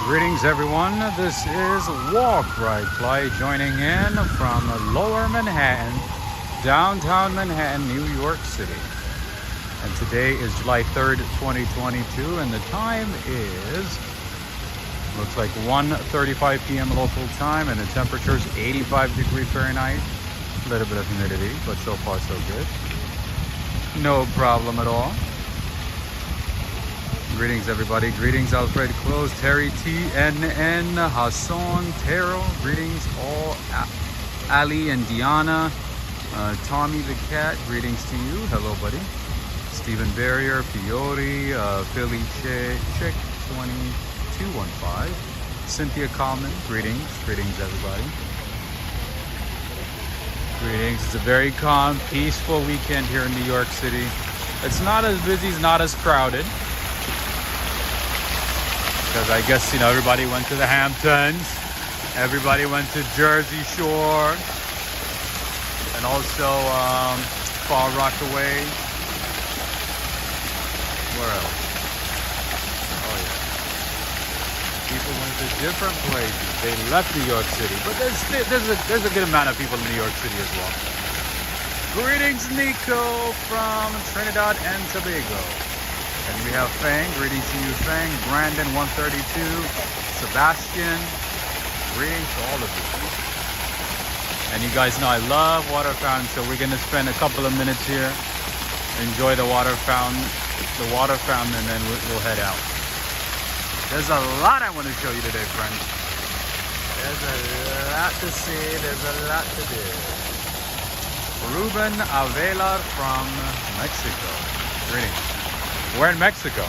Greetings everyone, this is Walk Ride Fly joining in from Lower Manhattan, downtown Manhattan, New York City. And today is July 3rd, 2022, and the time is, looks like 1:35 p.m. local time, and the temperature is 85 degrees Fahrenheit. A little bit of humidity, but so far so good. No problem at all. Greetings everybody, greetings Alfred Close, Terry TNN, Hassan, Taro, greetings all, Ali and Diana, Tommy the Cat, greetings to you, hello buddy. Stephen Barrier, Fiori, Philly Chick 2215, Cynthia Coleman, greetings everybody. Greetings, it's a very calm, peaceful weekend here in New York City. It's not as busy, it's not as crowded. Because I guess, you know, everybody went to the Hamptons, everybody went to Jersey Shore, and also Far Rockaway. Where else? Oh yeah. People went to different places. They left New York City, but there's a good amount of people in New York City as well. Greetings, Nico from Trinidad and Tobago. And we have Fang, greetings to you, Fang, Brandon 132, Sebastian, greetings to all of you. And you guys know I love water fountains, so we're gonna spend a couple of minutes here, enjoy the water fountain, and then we'll head out. There's a lot I want to show you today, friends. There's a lot to see, there's a lot to do. Ruben Avela from Mexico, greetings. We're in Mexico.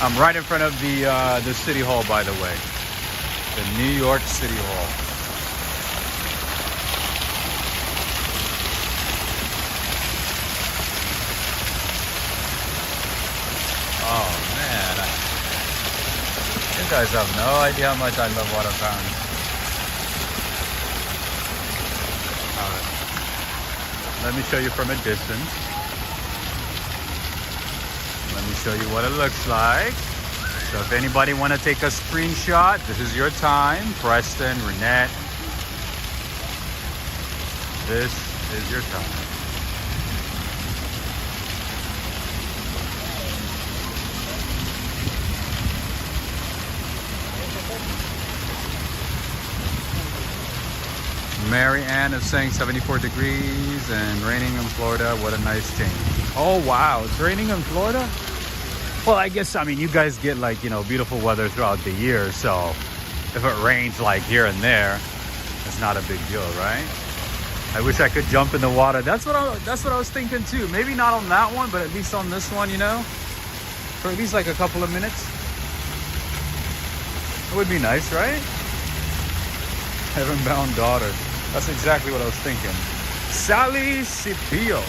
I'm right in front of the City Hall, by the way. The New York City Hall. Oh man. You guys have no idea how much I love water fountains. Alright. Let me show you from a distance. Let me show you what it looks like. So if anybody want to take a screenshot, this is your time. Preston, Renette. This is your time. Mary Ann is saying 74 degrees and raining in Florida. What a nice change. Oh wow, it's raining in Florida? Well, I guess, I mean, you guys get like, you know, beautiful weather throughout the year, so if it rains like here and there, it's not a big deal, right? I wish I could jump in the water. That's what I was thinking too. Maybe not on that one, but at least on this one, you know, for at least like a couple of minutes. It would be nice, right? Heaven-bound daughter. That's exactly what I was thinking. Sally Cipio.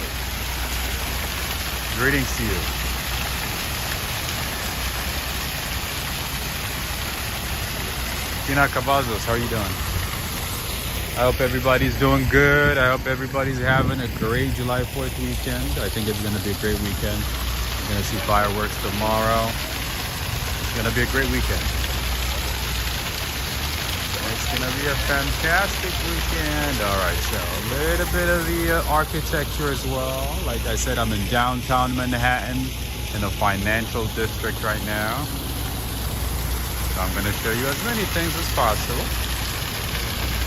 Greetings to you. Tina Cavazos, how are you doing? I hope everybody's doing good. I hope everybody's having a great July 4th weekend. I think it's going to be a great weekend. We're going to see fireworks tomorrow. It's going to be a great weekend. It's gonna be a fantastic weekend. All right, so a little bit of the architecture as well. Like I said, I'm in downtown Manhattan in a financial district right now. So I'm gonna show you as many things as possible.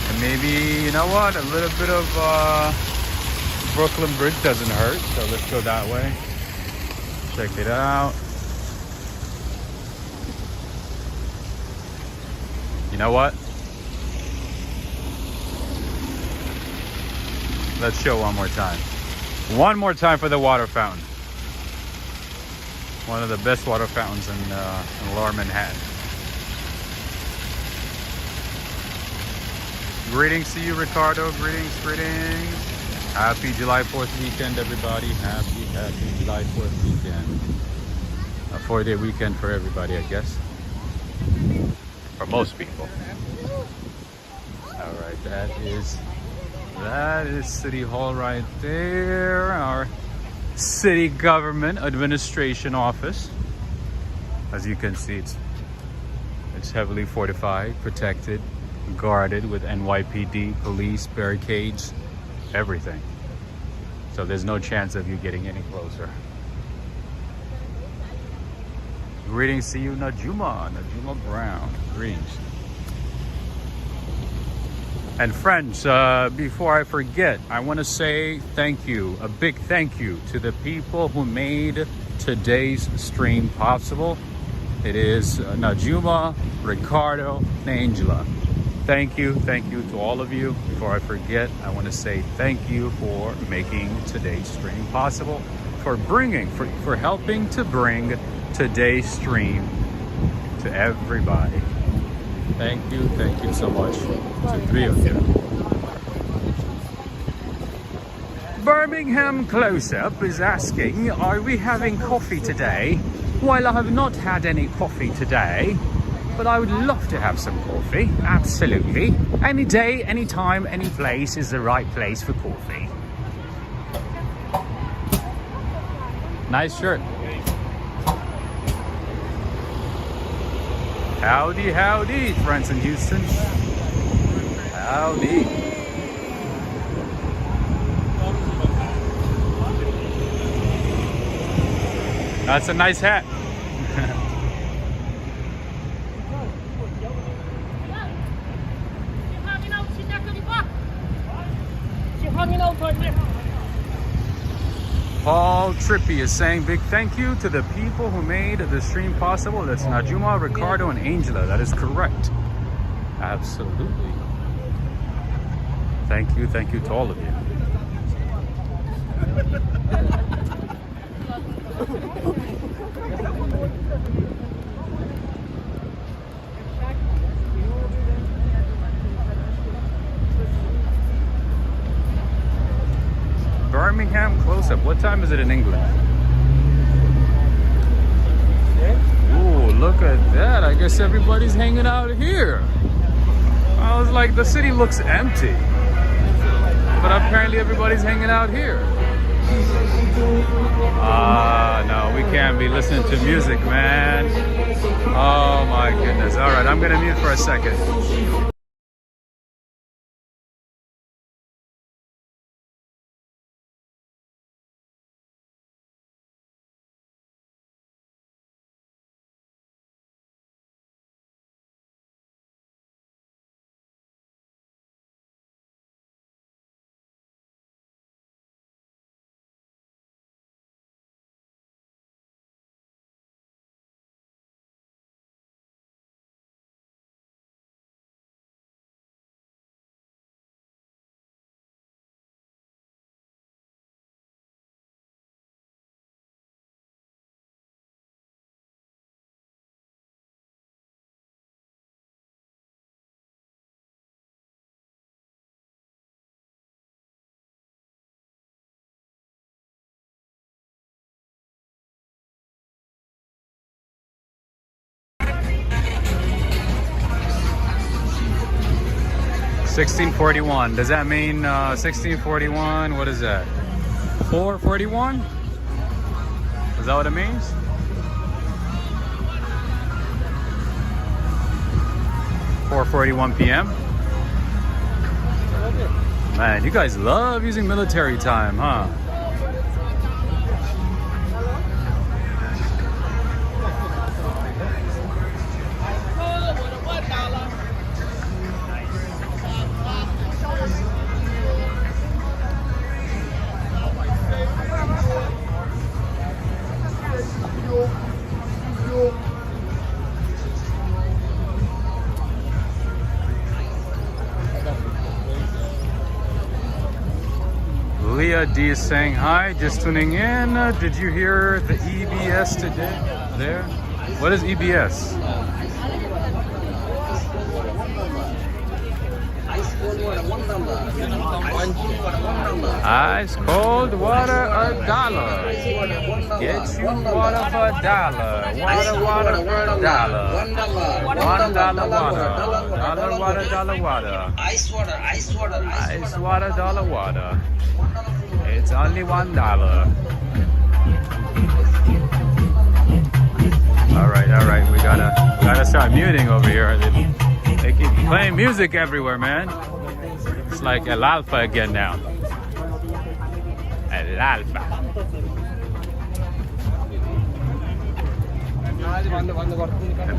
And maybe, you know what, a little bit of Brooklyn Bridge doesn't hurt. So let's go that way. Check it out. You know what? Let's show one more time. One more time for the water fountain. One of the best water fountains in Lower Manhattan. Greetings to you, Ricardo. Greetings. Happy July 4th weekend, everybody. Happy July 4th weekend. A 4-day weekend for everybody, I guess. For most people. All right, that is City Hall right there. Our city government administration office. As you can see, it's heavily fortified, protected, guarded with NYPD, police, barricades, everything. So there's no chance of you getting any closer. Greetings to you, Najuma Brown. Greetings. And friends, before I forget, I want to say thank you, a big thank you to the people who made today's stream possible. It is Najuma, Ricardo, and Angela. Thank you to all of you. Before I forget, I want to say thank you for making today's stream possible, for helping to bring today's stream to everybody. Thank you so much to three of you. Birmingham Close-Up is asking, are we having coffee today? Well, I have not had any coffee today, but I would love to have some coffee. Absolutely. Any day, any time, any place is the right place for coffee. Nice shirt. Howdy, howdy, friends in Houston. Howdy. That's a nice hat. Paul Trippy is saying big thank you to the people who made the stream possible. That's Najuma, Ricardo, and Angela. That is correct. Absolutely. Thank you to all of you. Birmingham Close-Up. What time is it in England? Ooh, look at that. I guess everybody's hanging out here. I was like, the city looks empty. But apparently everybody's hanging out here. No, we can't be listening to music, man. Oh my goodness. All right, I'm gonna mute for a second. $16.41. Does that mean 1641? What is that? 4:41? Is that what it means? $4:41 p.m. Man, you guys love using military time, huh? Leah D is saying hi, just tuning in. Did you hear the EBS today? There? What is EBS? Ice cold water, $1. Get you water for $1. Water for $1. $1 water. $1 water. Ice water, $1 water. It's only $1. All right, we gotta start muting over here. They keep playing music everywhere, man. It's like El Alfa again now. El Alfa.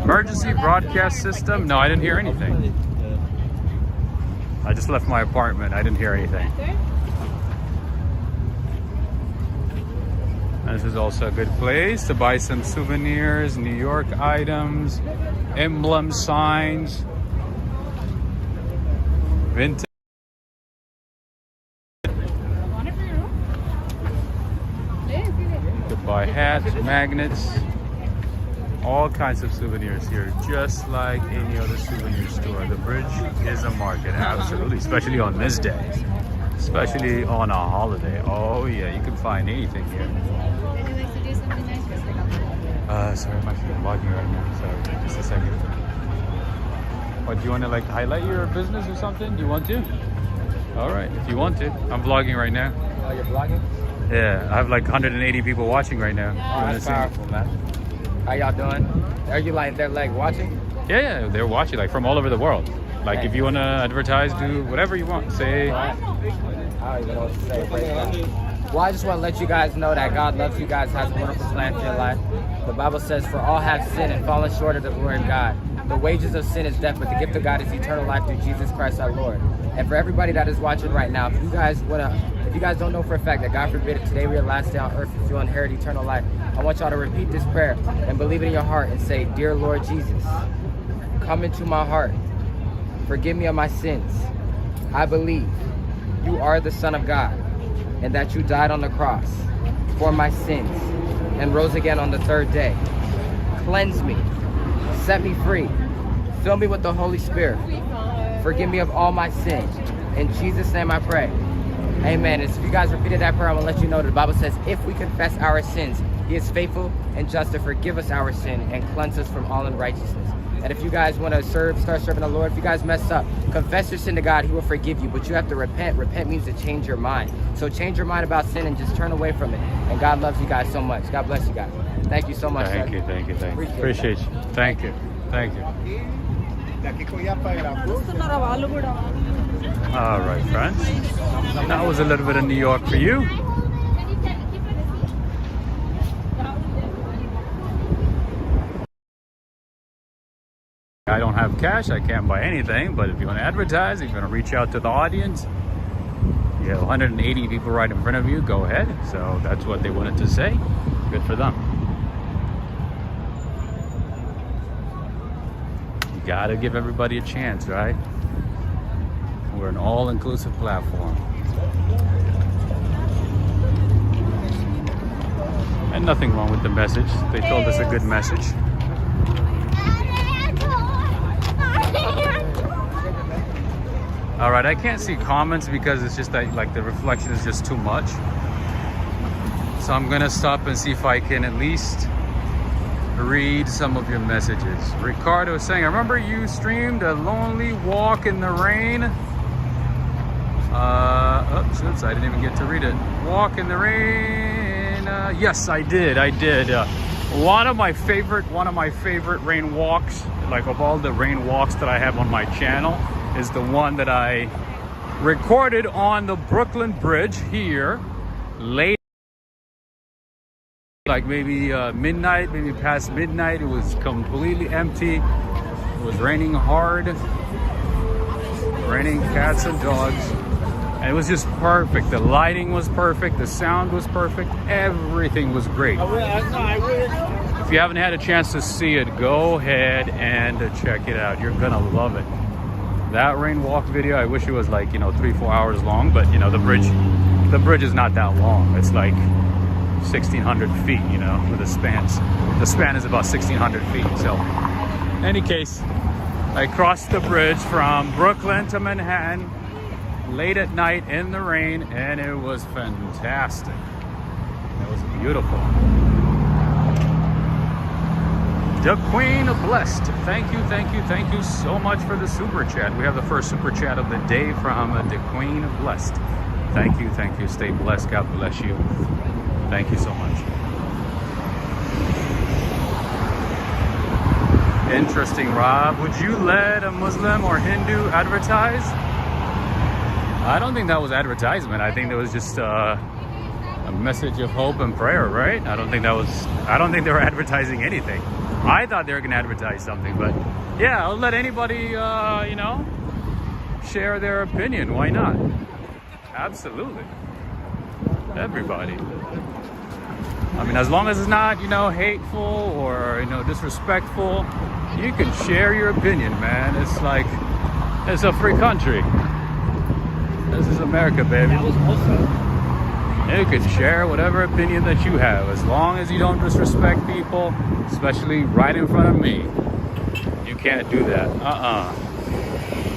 Emergency broadcast system? No, I didn't hear anything. I just left my apartment. I didn't hear anything. This is also a good place to buy some souvenirs, New York items, emblem signs, vintage. You could buy hats, magnets, all kinds of souvenirs here, just like any other souvenir store. The bridge is a market, absolutely, especially on this day, especially on a holiday. Oh yeah, you can find anything here. Sorry, I'm actually vlogging right now. Sorry, just a second. What, do you want to like highlight your business or something? Do you want to? All right, if you want to. I'm vlogging right now. Oh, you're vlogging? Yeah, I have like 180 people watching right now. Oh, that's powerful, man. How y'all doing? Are you like, they're like watching? Yeah, they're watching like from all over the world. Like if you want to advertise, do whatever you want. Say. I don't even know what to say. Well, I just want to let you guys know that God loves you guys, has a wonderful plan for your life. The Bible says, for all have sinned and fallen short of the glory of God. The wages of sin is death, but the gift of God is eternal life through Jesus Christ our Lord. And for everybody that is watching right now, if you guys don't know for a fact that God forbid if today we are last day on earth, if you'll inherit eternal life, I want y'all to repeat this prayer and believe it in your heart and say, Dear Lord Jesus, come into my heart. Forgive me of my sins. I believe you are the Son of God and that you died on the cross for my sins and rose again on the third day. Cleanse me, set me free, fill me with the Holy Spirit. Forgive me of all my sins. In Jesus' name I pray. Amen. And if you guys repeated that prayer, I'm going to let you know that the Bible says, if we confess our sins, he is faithful and just to forgive us our sin and cleanse us from all unrighteousness. And if you guys want to start serving the Lord, if you guys mess up, confess your sin to God, he will forgive you. But you have to repent. Repent means to change your mind. So change your mind about sin and just turn away from it. And God loves you guys so much. God bless you guys. Thank you so much. Thank you. Appreciate you. Thank you. All right, friends. That was a little bit of New York for you. I don't have cash, I can't buy anything, but if you want to advertise, if you want to reach out to the audience, you have 180 people right in front of you, go ahead. So that's what they wanted to say. Good for them. You gotta give everybody a chance, right? We're an all-inclusive platform. And nothing wrong with the message. They told us a good message. All right, I can't see comments because it's just that like the reflection is just too much. So I'm gonna stop and see if I can at least read some of your messages. Ricardo is saying, I remember you streamed a lonely walk in the rain. Oops, I didn't even get to read it. Walk in the rain. Yes, I did. One of my favorite rain walks, like of all the rain walks that I have on my channel, is the one that I recorded on the Brooklyn Bridge here late, like maybe midnight, maybe past midnight. It was completely empty. It was raining hard, raining cats and dogs, and it was just perfect. The lighting was perfect, the sound was perfect, everything was great. If you haven't had a chance to see it, go ahead and check it out. You're gonna love it. That rain walk video, I wish it was like, 3-4 hours long, but the bridge is not that long. It's like 1,600 feet, with the spans. The span is about 1,600 feet. So in any case, I crossed the bridge from Brooklyn to Manhattan late at night in the rain, and it was fantastic. It was beautiful. The Queen of Blessed. Thank you so much for the super chat. We have the first super chat of the day from the Queen of Blessed. Thank you. Stay blessed. God bless you. Thank you so much. Interesting, Rob. Would you let a Muslim or Hindu advertise? I don't think that was advertisement. I think that was just a message of hope and prayer, right? I don't think they were advertising anything. I thought they were going to advertise something, but yeah, I'll let anybody, share their opinion. Why not? Absolutely. Everybody. I mean, as long as it's not, hateful or, disrespectful, you can share your opinion, man. It's like, it's a free country. This is America, baby. You can share whatever opinion that you have, as long as you don't disrespect people, especially right in front of me. You can't do that.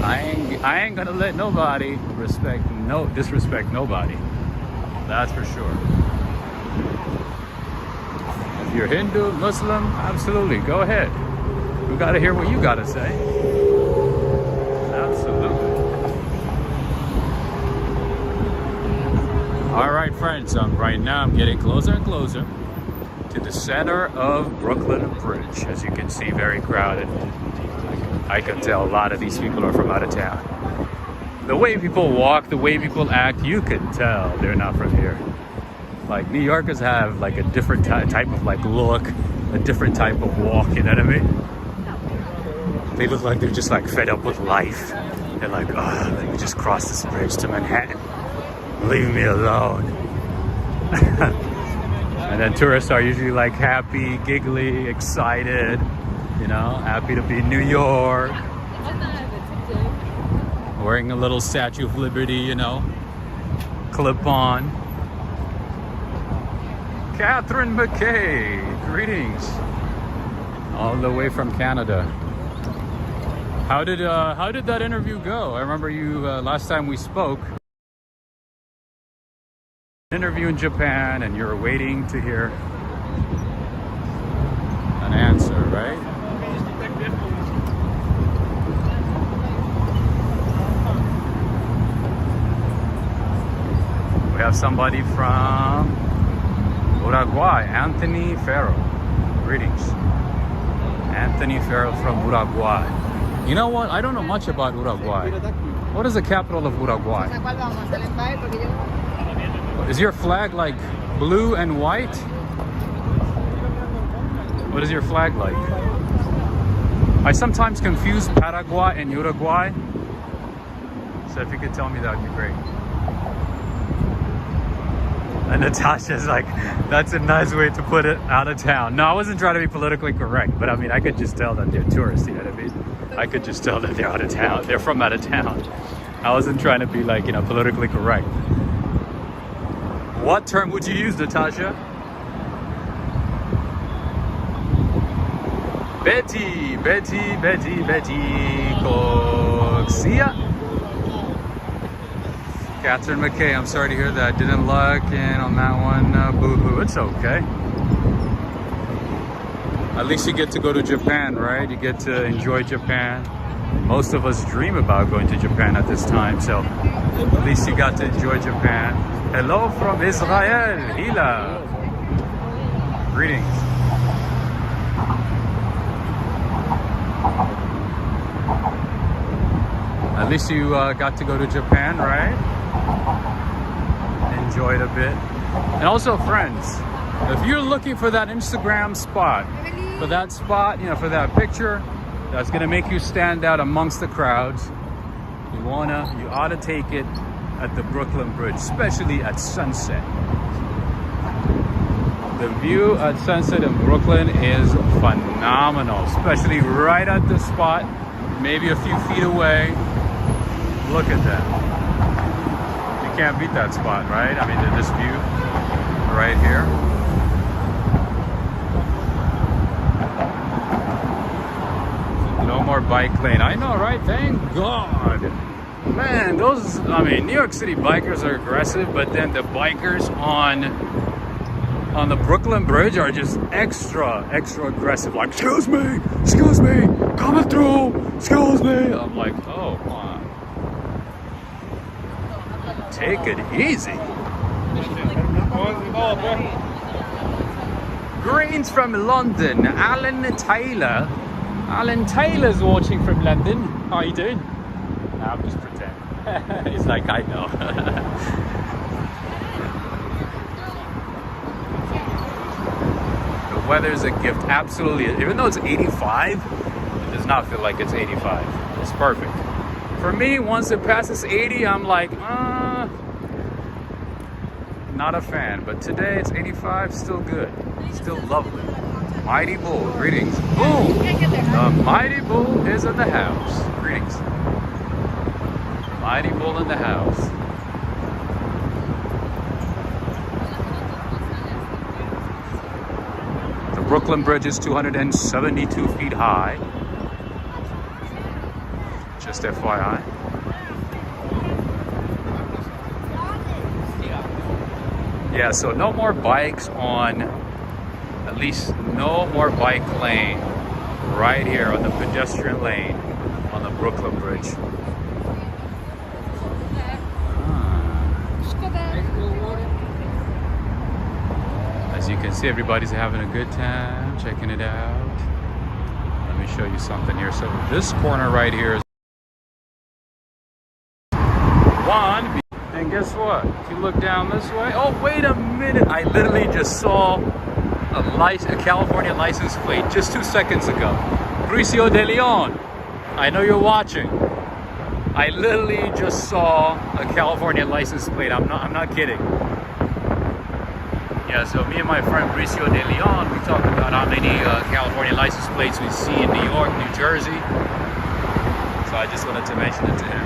I ain't gonna let nobody disrespect nobody. That's for sure. If you're Hindu, Muslim, absolutely, go ahead. We gotta hear what you gotta say. Absolutely. All right, friends. Right now, I'm getting closer and closer to the center of Brooklyn Bridge. As you can see, very crowded. I can tell a lot of these people are from out of town. The way people walk, the way people act, you can tell they're not from here. Like, New Yorkers have like a different type of like look, a different type of walk, you know what I mean? They look like they're just like fed up with life. They're like, oh, let me just cross this bridge to Manhattan. Leave me alone. And then tourists are usually like happy, giggly, excited, happy to be in New York. Wearing a little Statue of Liberty, clip on. Catherine McKay, greetings. All the way from Canada. How did that interview go? I remember you last time we spoke. Interview in Japan, and you're waiting to hear an answer, right? We have somebody from Uruguay, Anthony Farrell. Greetings. Anthony Farrell from Uruguay. You know what? I don't know much about Uruguay. What is the capital of Uruguay? Is your flag like blue and white? What is your flag like? I sometimes confuse Paraguay and Uruguay. So if you could tell me, that would be great. And Natasha's like, that's a nice way to put it, out of town. No, I wasn't trying to be politically correct, but I mean, I could just tell that they're tourists, you know what I mean? I could just tell that they're out of town. They're from out of town. I wasn't trying to be like, politically correct. What term would you use, Natasha? Betty Coxia. Catherine McKay, I'm sorry to hear that. Didn't luck in on that one. Boo-hoo. It's okay. At least you get to go to Japan, right? You get to enjoy Japan. Most of us dream about going to Japan at this time, so at least you got to enjoy Japan. Hello from Israel, Hila. Greetings. At least you got to go to Japan, right? Enjoyed a bit. And also, friends, if you're looking for that Instagram spot, for that picture that's gonna make you stand out amongst the crowds, you ought to take it at the Brooklyn Bridge, especially at sunset. The view at sunset in Brooklyn is phenomenal, especially right at the spot, maybe a few feet away. Look at that. You can't beat that spot, right? I mean, this view right here. No more bike lane. I know, right? Thank God. Man, New York City bikers are aggressive, but then the bikers on the Brooklyn Bridge are just extra aggressive. Like, excuse me, coming through, excuse me. I'm like, oh, come on. Take it easy. Greens from London, Alan Taylor. Alan Taylor's watching from London. How are you doing? Nah, I'm just pretending. He's like, I know. The weather's a gift, absolutely. Even though it's 85, it does not feel like it's 85. It's perfect. For me, once it passes 80, I'm like, not a fan. But today it's 85, still good. Still lovely. Mighty Bull, greetings. Boom! The Mighty Bull is in the house. Greetings. Mighty Bull in the house. The Brooklyn Bridge is 272 feet high. Just FYI. Yeah, so no more bikes on, at least no more bike lane right here on the pedestrian lane on the Brooklyn Bridge. As you can see, everybody's having a good time, checking it out. Let me show you something here. So this corner right here is one. And guess what? If you look down this way, oh, wait a minute. I literally just saw a California license plate just 2 seconds ago. Bricio de Leon. I know you're watching. I literally just saw a California license plate. I'm not kidding. Yeah, so me and my friend Bricio de Leon, we talked about how many California license plates we see in New York, New Jersey. So I just wanted to mention it to him.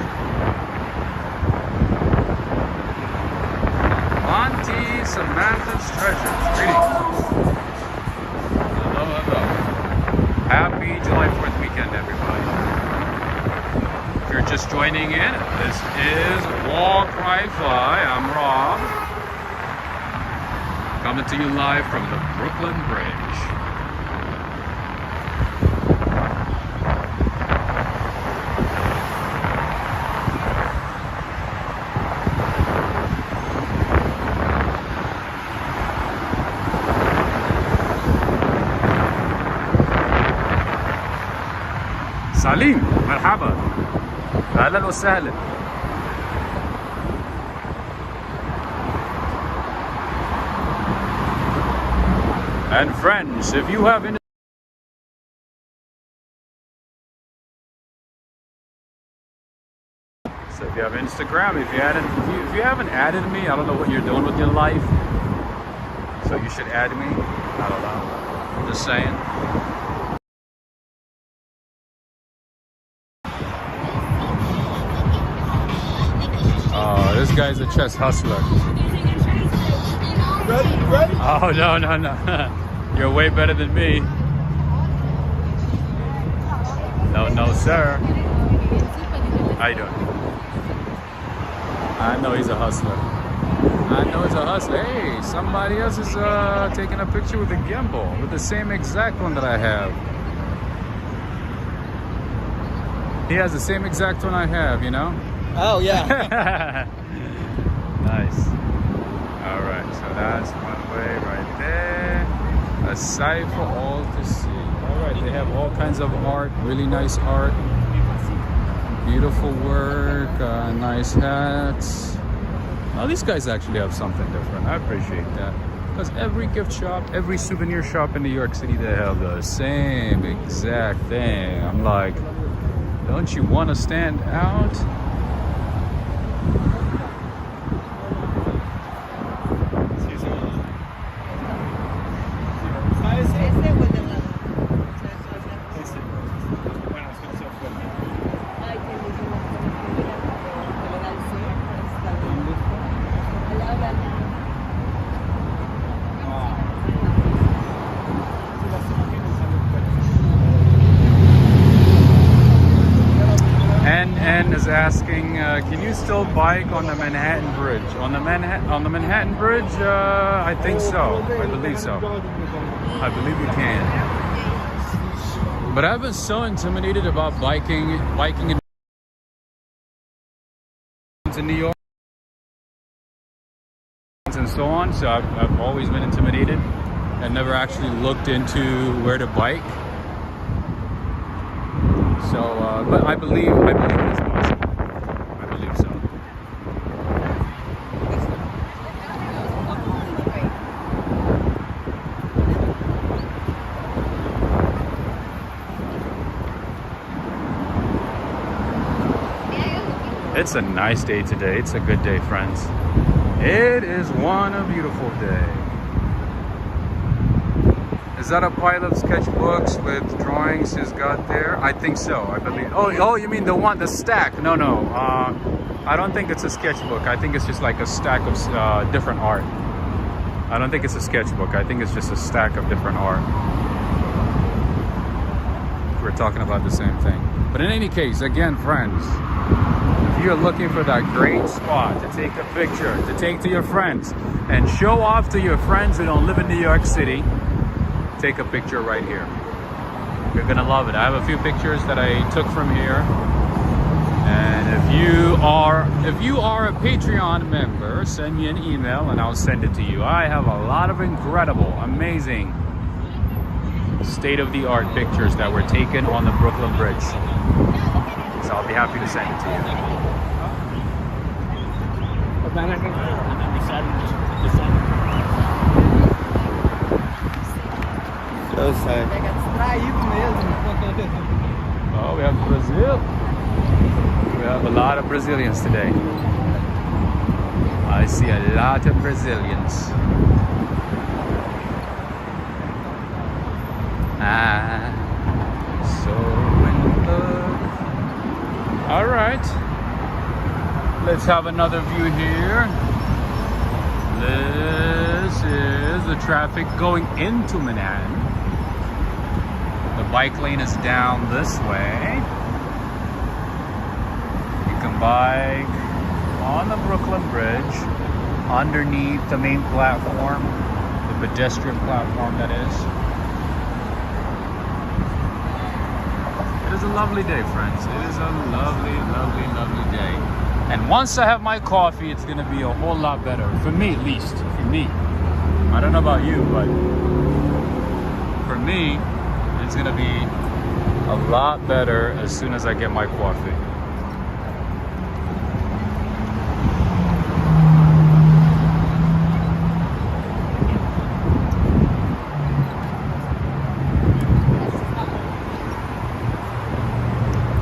Auntie Samantha's Treasures. Greetings. Hello, hello. Happy July 4th weekend, everybody. If you're just joining in, this is Walk Right Fly. I'm Rob. Coming to you live from the Brooklyn Bridge. Salim, مرحبا. أهلا وسهلا. And friends, if you have any if you have Instagram, if you haven't added me, I don't know what you're doing with your life. So you should add me. I don't know. I'm just saying. This guy's a chess hustler. Ready? Oh, no. You're way better than me. No, sir. How you doing? I know he's a hustler. Hey, somebody else is taking a picture with a gimbal, with the same exact one that I have. He has the same exact one I have, you know? Oh, yeah. Nice. All right, so that's one way right there. A sight for all to see. All right, they have all kinds of art, really nice art. Beautiful work, nice hats. Oh, these guys actually have something different. I appreciate that. Because every gift shop, every souvenir shop in New York City, they have the same exact thing. I'm like, don't you want to stand out? Asking, can you still bike on the Manhattan Bridge? On the Manhattan Bridge, I think so. I believe so. I believe you can. But I've been so intimidated about biking in New York and so on. So I've always been intimidated and never actually looked into where to bike. So, but I believe it is possible. I believe so. It's a nice day today. It's a good day, friends. It is a beautiful day. Is that a pile of sketchbooks with drawings he's got there? I think so, I believe. Oh, you mean the stack? No. I don't think it's a sketchbook. I think it's just like a stack of different art. I don't think it's a sketchbook. I think it's just a stack of different art. We're talking about the same thing. But in any case, again, friends, if you're looking for that great spot to take a picture, to take to your friends, and show off to your friends who don't live in New York City, take a picture right here. You're gonna love it. I have a few pictures that I took from here. And if you are a Patreon member, send me an email and I'll send it to you. I have a lot of incredible, amazing, state-of-the-art pictures that were taken on the Brooklyn Bridge. So I'll be happy to send it to you. Oh, we have Brazil. We have a lot of Brazilians today. I see a lot of Brazilians. So in love. All right. Let's have another view here. This is the traffic going into Manhattan. The bike lane is down this way. You can bike on the Brooklyn Bridge underneath the main platform, the pedestrian platform that is. It is a lovely day, friends. It is a lovely, lovely, lovely day. And once I have my coffee, it's gonna be a whole lot better. For me, at least. For me. I don't know about you, but for me, it's gonna be a lot better as soon as I get my coffee.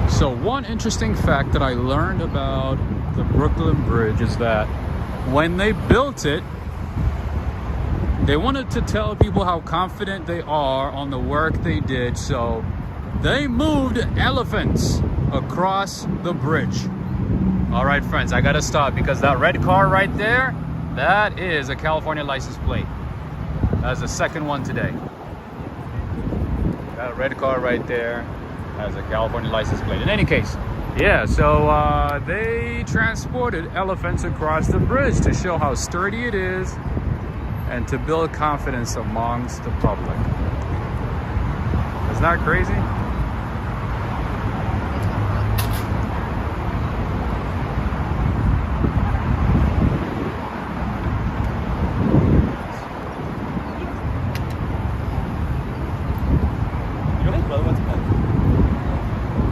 So one interesting fact that I learned about the Brooklyn Bridge is that when they built it, they wanted to tell people how confident they are on the work they did, so they moved elephants across the bridge. All right, friends, I gotta stop because that red car right there, that is a California license plate. That's the second one today. That red car right there has a California license plate. In any case, yeah, so they transported elephants across the bridge to show how sturdy it is and to build confidence amongst the public. Isn't that crazy?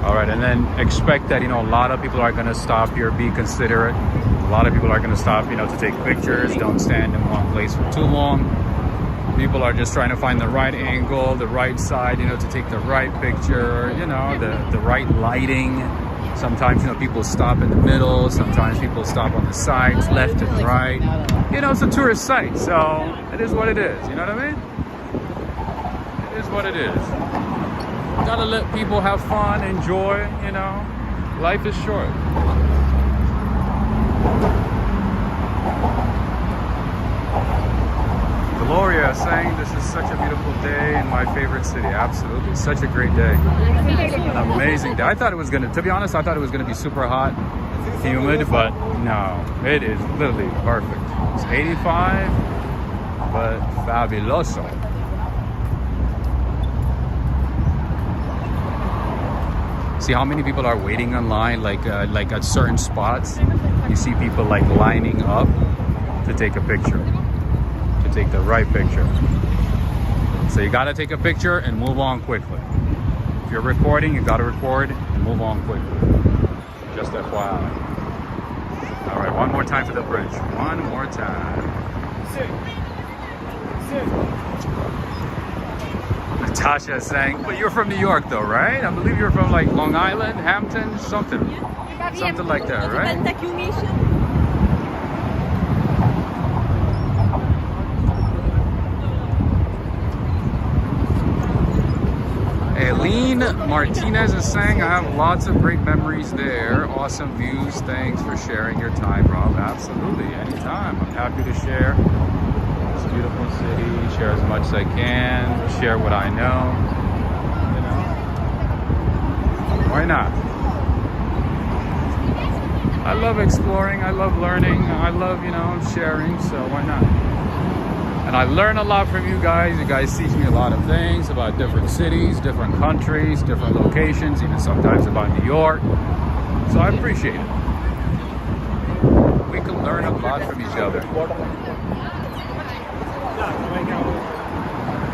All right, and then expect that, you know, a lot of people are going to stop here. Be considerate. A lot of people are going to stop, you know, to take pictures. Don't stand in one place for too long. People are just trying to find the right angle, the right side, you know, to take the right picture, you know, the right lighting. Sometimes, you know, people stop in the middle. Sometimes people stop on the sides, left and right. You know, it's a tourist site, so it is what it is. You know what I mean? It is what it is. Gotta let people have fun, enjoy, you know. Life is short. Gloria saying this is such a beautiful day in my favorite city. Absolutely, such a great day. An amazing day. I thought it was gonna, to be honest, I thought it was gonna be super hot, humid, but no, it is literally perfect. It's 85, but fabuloso. See how many people are waiting online, like at certain spots. You see people like lining up to take a picture, to take the right picture. So you gotta take a picture and move on quickly. If you're recording, you gotta record and move on quickly. Just FYI. All right, one more time for the bridge. One more time. Natasha is saying, but you're from New York though, right? I believe you're from like Long Island, Hampton, something like that, right? Aileen Martinez is saying, I have lots of great memories there. Awesome views. Thanks for sharing your time, Rob. Absolutely, anytime. I'm happy to share this beautiful city, share as much as I can, share what I know. You know, why not? I love exploring, I love learning, I love, you know, sharing, so why not? And I learn a lot from you guys. You guys teach me a lot of things about different cities, different countries, different locations, even sometimes about New York. So I appreciate it. We can learn a lot from each other.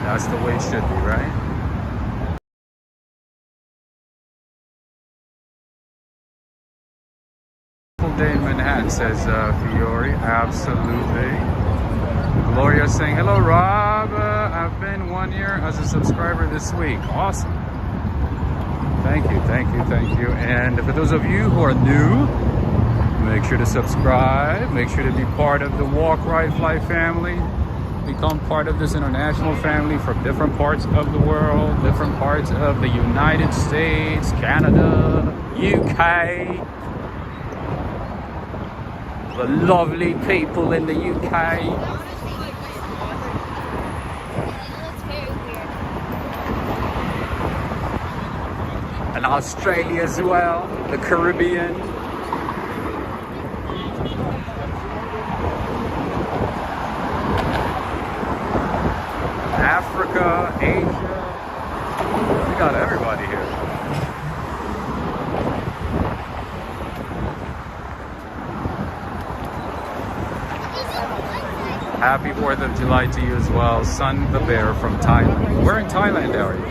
That's the way it should be, right? Day in Manhattan, says Fiore. Absolutely. Gloria saying, hello Rob, I've been 1 year as a subscriber this week. Awesome. Thank you, thank you, thank you. And for those of you who are new, make sure to subscribe, make sure to be part of the Walk, Ride, Fly family. Become part of this international family from different parts of the world, different parts of the United States, Canada, UK. The lovely people in the UK. And Australia as well, the Caribbean. Africa, Asia. We got everybody here. Happy 4th of July to you as well. Sun the Bear from Thailand. Where in Thailand are you?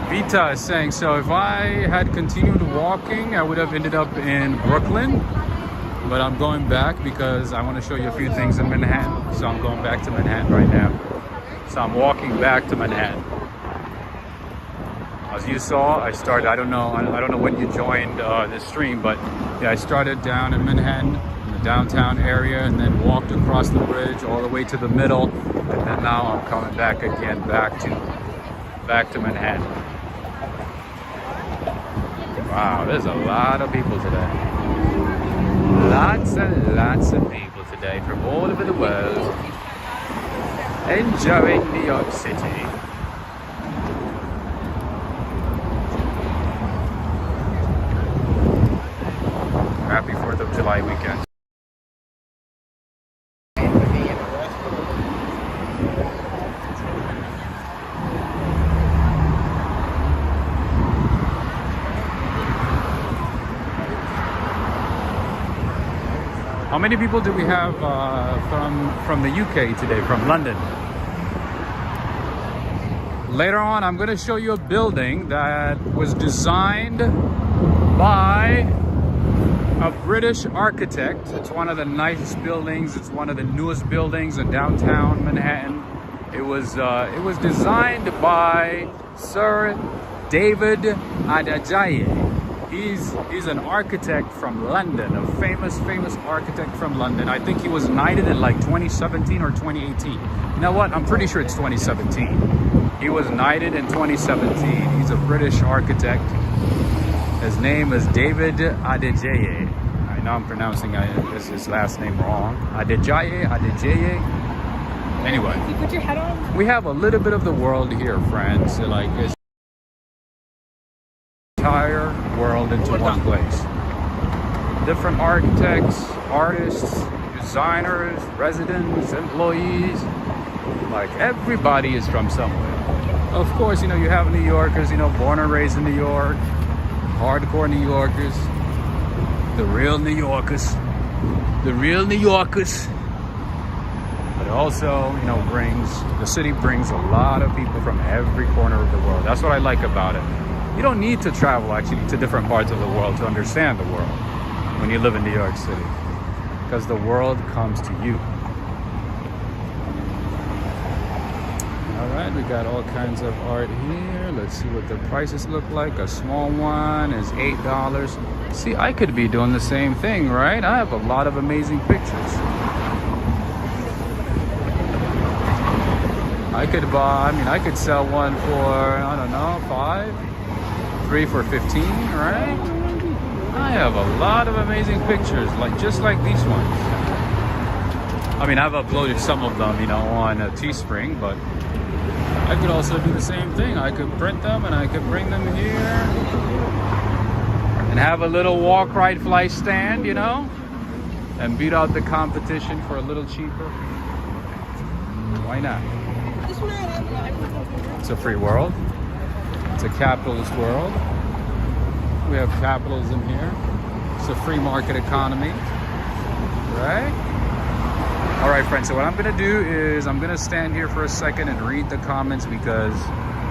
Vita is saying, so if I had continued walking, I would have ended up in Brooklyn, but I'm going back because I want to show you a few things in Manhattan. So I'm going back to Manhattan right now. So I'm walking back to Manhattan. As you saw, I started, I don't know when you joined this stream, but yeah, I started down in Manhattan, in the downtown area, and then walked across the bridge all the way to the middle, and then now I'm coming back again, back to Manhattan. Wow, there's a lot of people today. Lots and lots of people today from all over the world enjoying New York City. Happy 4th of July weekend. How many people do we have from the UK today, from London? Later on, I'm going to show you a building that was designed by a British architect. It's one of the nicest buildings. It's one of the newest buildings in downtown Manhattan. It was designed by Sir David Adjaye. He's an architect from London, a famous architect from London. I think he was knighted in like 2017 or 2018. You know what? I'm pretty sure it's 2017. He was knighted in 2017. He's a British architect. His name is David Adjaye. I know I'm pronouncing his last name wrong. Adjaye. Anyway, you put your head on? We have a little bit of the world here, friends. So like it's entire world into one place. Different architects, artists, designers, residents, employees, Like everybody is from somewhere. Of course, you know, you have New Yorkers, you know, born and raised in New York, hardcore New Yorkers, the real New Yorkers, the real New Yorkers. But it also, you know, the city brings a lot of people from every corner of the world. That's what I like about it. You don't need to travel actually to different parts of the world to understand the world when you live in New York City, because the world comes to you. All right, we got all kinds of art here. Let's see what the prices look like. A small one is $8. See, I could be doing the same thing, right? I have a lot of amazing pictures. I could sell one for, I don't know, 5, 3 for 15, right? I have a lot of amazing pictures, just like these ones. I mean, I've uploaded some of them, you know, on Teespring, but I could also do the same thing. I could print them and I could bring them here and have a little walk, ride, fly stand, you know, and beat out the competition for a little cheaper. Why not? It's a free world. It's a capitalist world. We have capitalism here. It's a free market economy, right? All right, friends, so what I'm gonna do is I'm gonna stand here for a second and read the comments, because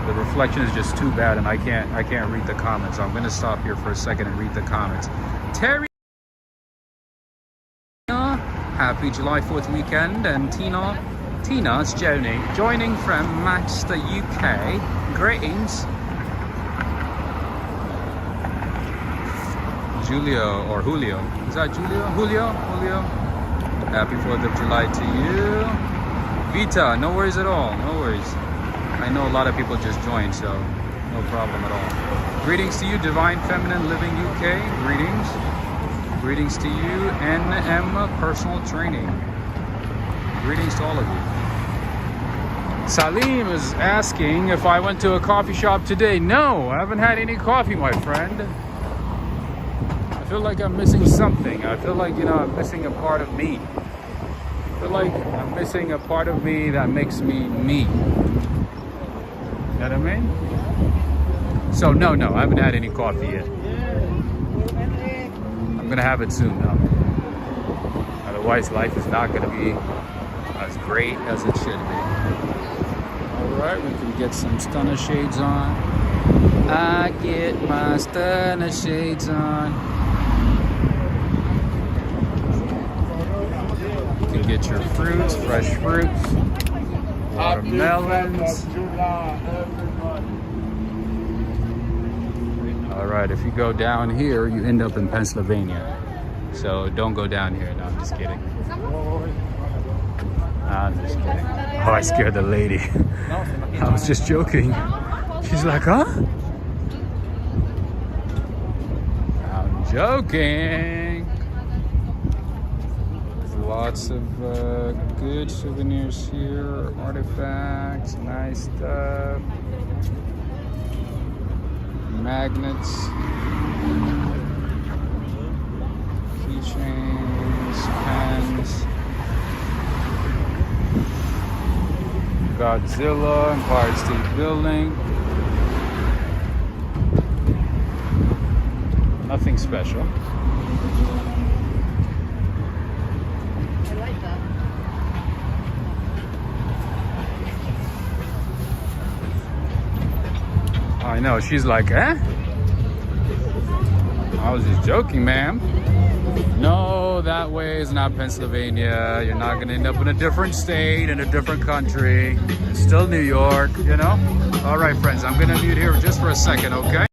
the reflection is just too bad and I can't read the comments. So I'm gonna stop here for a second and read the comments. Terry, happy July 4th weekend. And Tina, it's Joni, joining from Manchester, UK. Greetings. Julio, or Julio. Is that Julio? Julio? Happy 4th of July to you. Vita, no worries at all. No worries. I know a lot of people just joined, so no problem at all. Greetings to you, Divine Feminine Living UK. Greetings. Greetings to you, NM Personal Training. Greetings to all of you. Salim is asking if I went to a coffee shop today. No, I haven't had any coffee, my friend. I feel like I'm missing something. I feel like, you know, I'm missing a part of me. I feel like I'm missing a part of me that makes me me. You know what I mean? So no, I haven't had any coffee yet. I'm gonna have it soon though. Otherwise life is not gonna be as great as it should be. Alright, we can get some stunner shades on. I get my stunner shades on. You can get your fruits, fresh fruits, watermelons. Alright, if you go down here, you end up in Pennsylvania. So don't go down here. No, I'm just kidding. I'm just kidding. Oh, I scared the lady. I was just joking. She's like, huh? I'm joking. There's lots of good souvenirs here, artifacts, nice stuff. Magnets, keychains, pens, Godzilla, Empire State Building. Nothing special. I like that. I know, she's like, eh? I was just joking, ma'am. No, that way is not Pennsylvania. You're not gonna end up in a different state, in a different country. It's still New York, you know? All right, friends, I'm gonna mute here just for a second, okay?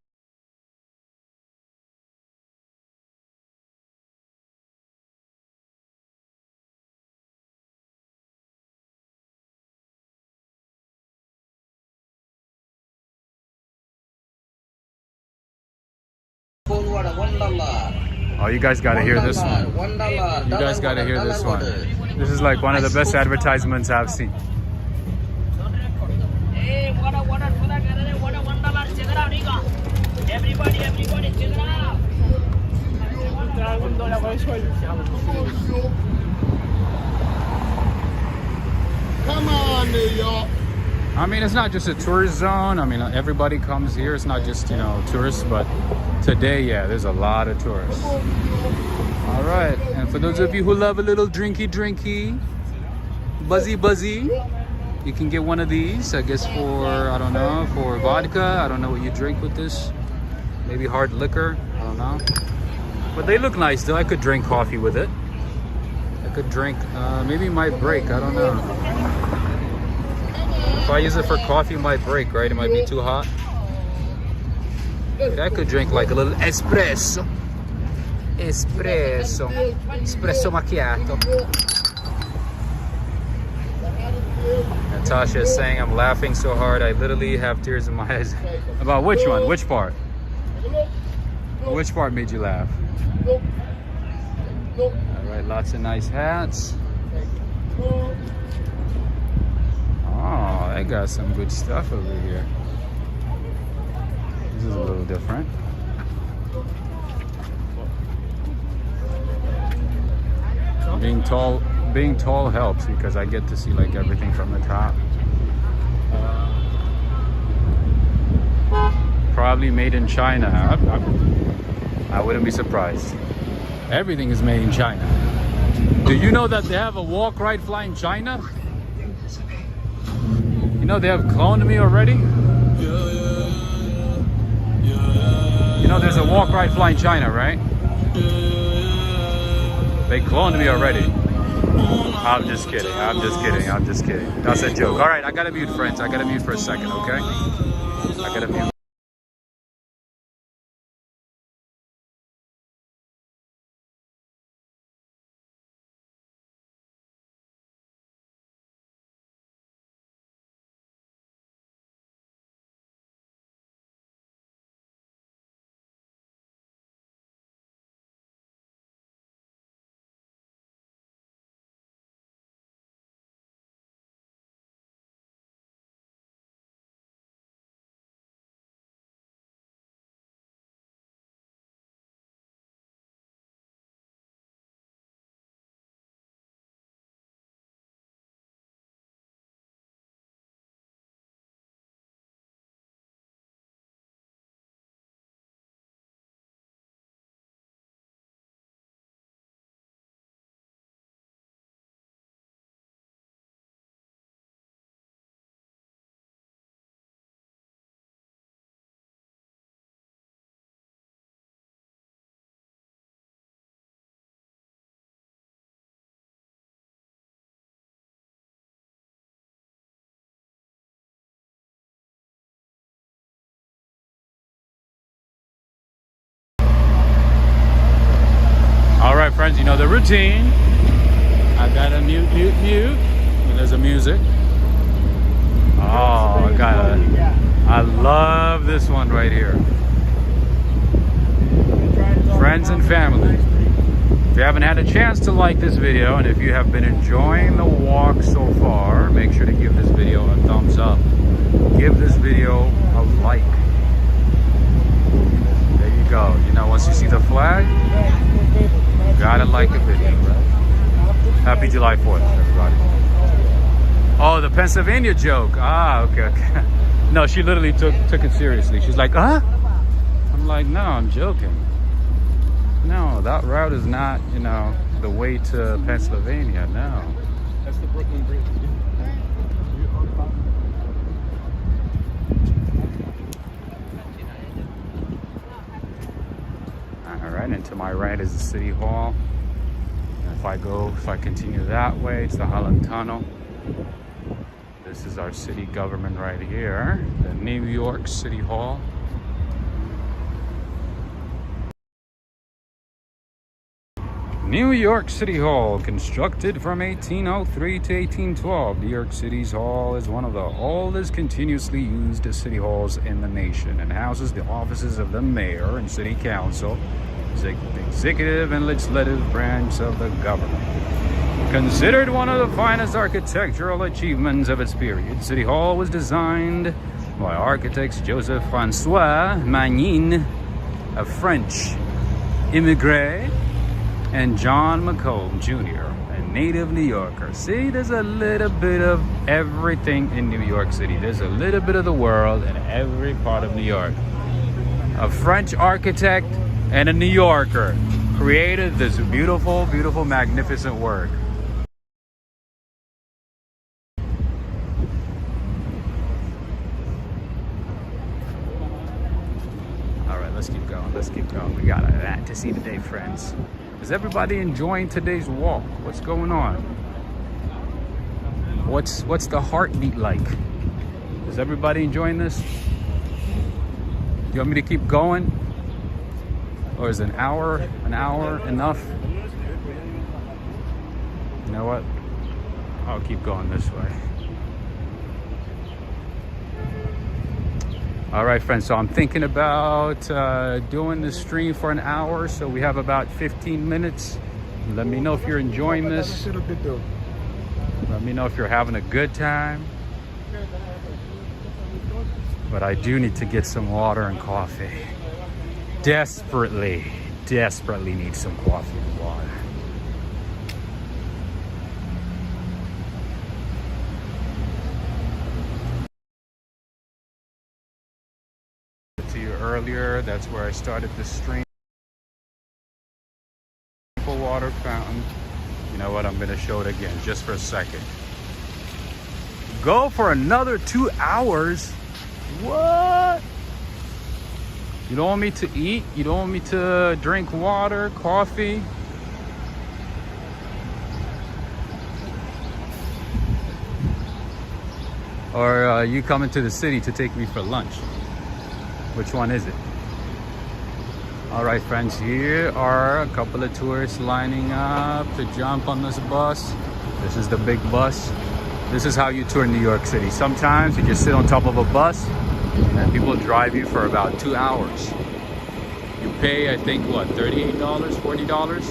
Oh, you guys gotta hear this one. You guys gotta hear this one. This is like one of the best advertisements I've seen. Everybody, check it out. Come on, New York. I mean, it's not just a tourist zone. I mean, everybody comes here. It's not just, you know, tourists, but today, yeah, there's a lot of tourists. All right, and for those of you who love a little drinky, buzzy, you can get one of these, I guess for, I don't know, for vodka. I don't know what you drink with this. Maybe hard liquor, I don't know. But they look nice though. I could drink coffee with it. I could drink, maybe it might break, I don't know. If I use it for coffee, it might break, right? It might be too hot. I could drink like a little espresso. Espresso macchiato. Natasha is saying I'm laughing so hard I literally have tears in my eyes. About which one? Which part? Which part made you laugh? Alright, lots of nice hats. Oh, they got some good stuff over here. This is a little different. Being tall helps because I get to see like everything from the top. Probably made in China. I wouldn't be surprised. Everything is made in China. Do you know that they have a walk, ride, fly in China? You know they have cloned me already? You know there's a walk, ride, fly in China, right? They cloned me already. I'm just kidding. That's a joke. All right, I gotta mute, friends. I gotta mute for a second, okay? I gotta mute. All right, friends, you know the routine. I gotta mute when there's a music. Oh, I love this one right here. Friends and family. If you haven't had a chance to like this video, and if you have been enjoying the walk so far, make sure to give this video a thumbs up. Give this video a like. There you go. You know, once you see the flag, you gotta like the video, right? Happy July 4th, everybody. Oh, the Pennsylvania joke. Ah, okay. No, she literally took it seriously. She's like, huh? I'm like, no, I'm joking. No, that route is not, you know, the way to Pennsylvania, no. That's the Brooklyn Bridge. All right, and to my right is the City Hall. And if I continue that way, it's the Holland Tunnel. This is our city government right here, the New York City Hall. New York City Hall, constructed from 1803 to 1812. New York City's hall is one of the oldest continuously used city halls in the nation and houses the offices of the mayor and city council, the executive and legislative branch of the government. Considered one of the finest architectural achievements of its period, City Hall was designed by architects Joseph-Francois Magnin, a French immigrant, and John McComb Jr., a native New Yorker. See, there's a little bit of everything in New York City. There's a little bit of the world in every part of New York. A French architect and a New Yorker created this beautiful, beautiful, magnificent work. All right, let's keep going. Let's keep going. We got a lot to see today, friends. Is everybody enjoying today's walk? What's going on? What's the heartbeat like? Is everybody enjoying this? You want me to keep going? Or is an hour enough? You know what? I'll keep going this way. All right, friends, so I'm thinking about doing this stream for an hour, so we have about 15 minutes. Let me know if you're enjoying this. Let me know if you're having a good time. But I do need to get some water and coffee. Desperately need some coffee and water. To you earlier, that's where I started the stream. Water fountain. You know what? I'm gonna show it again just for a second. Go for another 2 hours. What? You don't want me to eat? You don't want me to drink water, coffee? Or are you coming to the city to take me for lunch? Which one is it? All right, friends, here are a couple of tourists lining up to jump on this bus. This is the big bus. This is how you tour New York City. Sometimes you just sit on top of a bus and people drive you for about 2 hours. You pay, I think, what, $38, $40?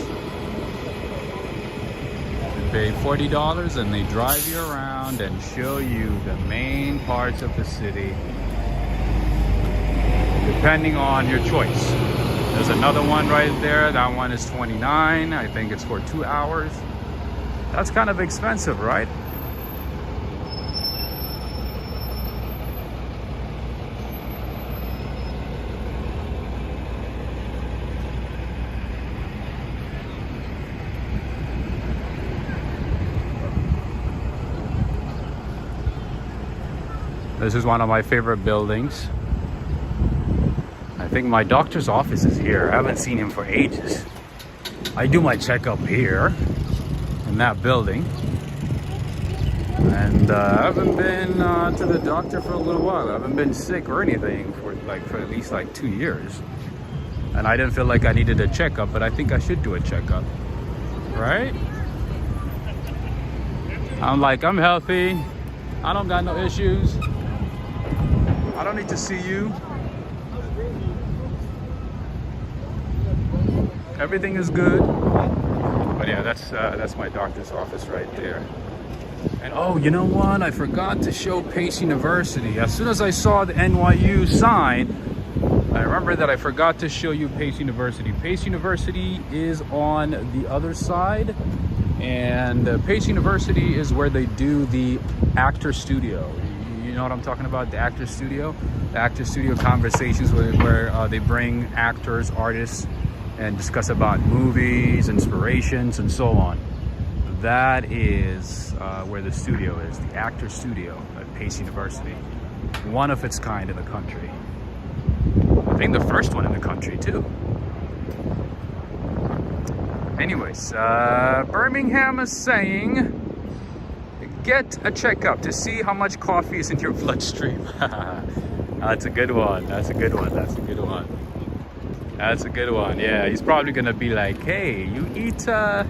You pay $40 and they drive you around and show you the main parts of the city, depending on your choice. There's another one right there. That one is $29. I think it's for 2 hours. That's kind of expensive, right? This is one of my favorite buildings. I think my doctor's office is here. I haven't seen him for ages. I do my checkup here in that building. And I haven't been to the doctor for a little while. I haven't been sick or anything for at least 2 years. And I didn't feel like I needed a checkup, but I think I should do a checkup. Right? I'm healthy. I don't got no issues. I don't need to see you. Everything is good. But yeah, that's my doctor's office right there. And oh, you know what? I forgot to show Pace University. As soon as I saw the NYU sign, I remember that I forgot to show you Pace University. Pace University is on the other side. And Pace University is where they do the actor studio. You know what I'm talking about? The actor studio? The actor studio conversations where they bring actors, artists, and discuss about movies, inspirations, and so on. That is where the studio is, the actor studio at Pace University. One of its kind in the country. I think the first one in the country too. Anyways, Birmingham is saying, get a checkup to see how much coffee is in your bloodstream. That's a good one. That's a good one. That's a good one. That's a good one. Yeah, he's probably gonna be like, hey, you eat a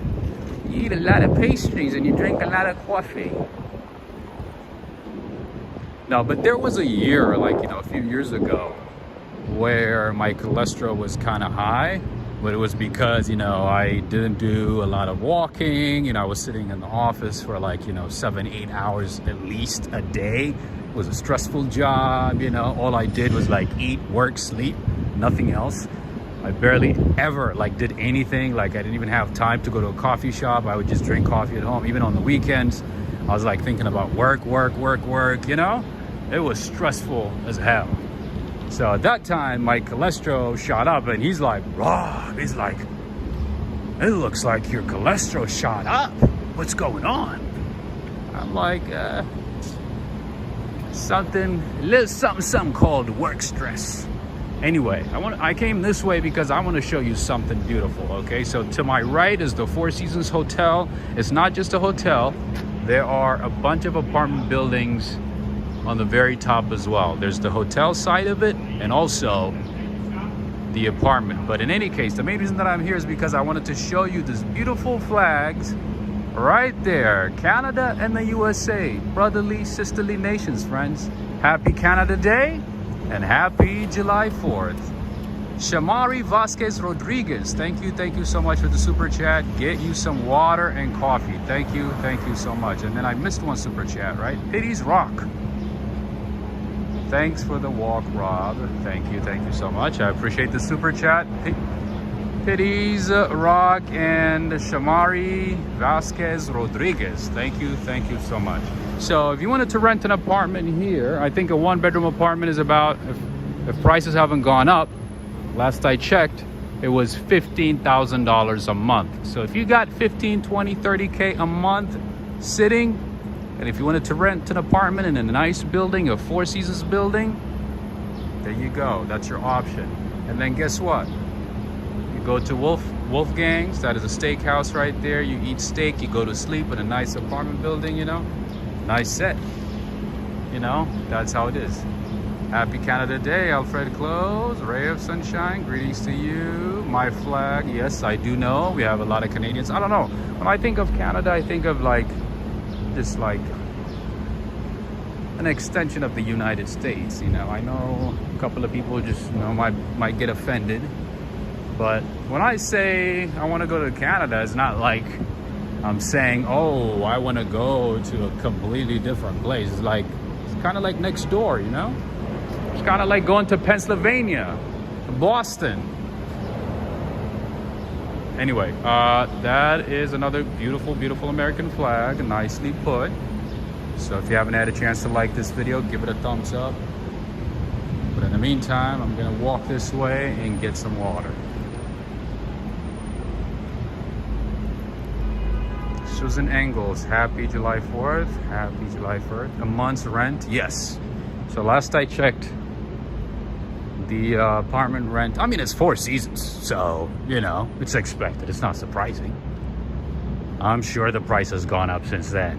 lot of pastries and you drink a lot of coffee. No, but there was a year, a few years ago, where my cholesterol was kind of high, but it was because, I didn't do a lot of walking. I was sitting in the office for 7-8 hours at least a day. It was a stressful job. All I did was eat, work, sleep, nothing else. I barely ever like did anything. Like I didn't even have time to go to a coffee shop. I would just drink coffee at home. Even on the weekends, I was like thinking about work, you know? It was stressful as hell. So at that time, my cholesterol shot up and he's like, Rob, he's like, it looks like your cholesterol shot up. What's going on? I'm like, something called work stress. Anyway, I came this way because I want to show you something beautiful, okay? So to my right is the Four Seasons Hotel. It's not just a hotel. There are a bunch of apartment buildings on the very top as well. There's the hotel side of it and also the apartment. But in any case, the main reason that I'm here is because I wanted to show you these beautiful flags right there. Canada and the USA, brotherly, sisterly nations, friends. Happy Canada Day and happy July 4th. Shamari Vasquez Rodriguez, thank you so much for the super chat. Get you some water and coffee. Thank you so much. And then I missed one super chat, right? Pities Rock. Thanks for the walk, Rob. Thank you so much. I appreciate the super chat. Pities Rock and Shamari Vasquez Rodriguez. Thank you so much. So if you wanted to rent an apartment here, I think a one-bedroom apartment is about, if prices haven't gone up, last I checked, it was $15,000 a month. So if you got 15, 20, 30K a month sitting, and if you wanted to rent an apartment in a nice building, a Four Seasons building, there you go. That's your option. And then guess what? You go to Wolfgang's, that is a steakhouse right there. You eat steak, you go to sleep in a nice apartment building, you know? Nice set. You know, that's how it is. Happy Canada Day, Alfred Close, Ray of Sunshine, greetings to you. My flag, yes, I do know. We have a lot of Canadians. I don't know. When I think of Canada, I think of like, just like an extension of the United States. You know, I know a couple of people just, you know, might get offended. But when I say I want to go to Canada, it's not like I'm saying, oh, I want to go to a completely different place. It's like, it's kind of like next door, you know? It's kind of like going to Pennsylvania, to Boston. Anyway, that is another beautiful American flag, nicely put. So if you haven't had a chance to like this video, give it a thumbs up. But in the meantime, I'm gonna walk this way and get some water. Susan Engels, happy July 4th, happy July 4th. A month's rent, yes. So last I checked, the apartment rent, I mean, it's Four Seasons, so, you know, it's expected. It's not surprising. I'm sure the price has gone up since then.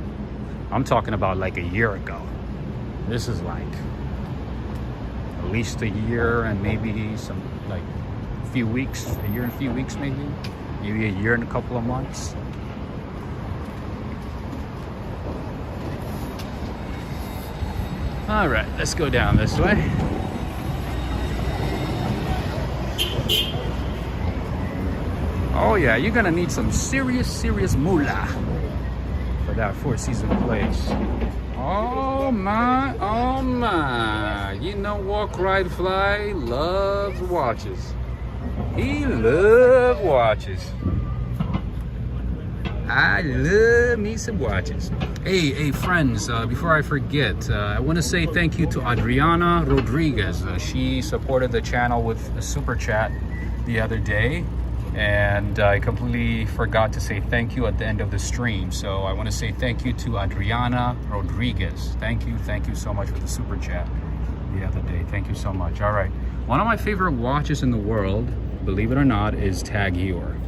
I'm talking about like a year ago. This is like at least a year and maybe some, like a few weeks, a year and a few weeks maybe a year and a couple of months. All right, let's go down this way. Oh yeah, you're gonna need some serious moolah for that Four Seasons place. Oh my. You know, Walk, Ride, Fly loves watches. He loves watches. I love me some watches. Hey friends, before I forget, I want to say thank you to Adriana Rodriguez. She supported the channel with a super chat the other day, and I completely forgot to say thank you at the end of the stream. So I want to say thank you to Adriana Rodriguez. Thank you so much for the super chat the other day. Thank you so much. All right, one of my favorite watches in the world, believe it or not, is Tag Heuer.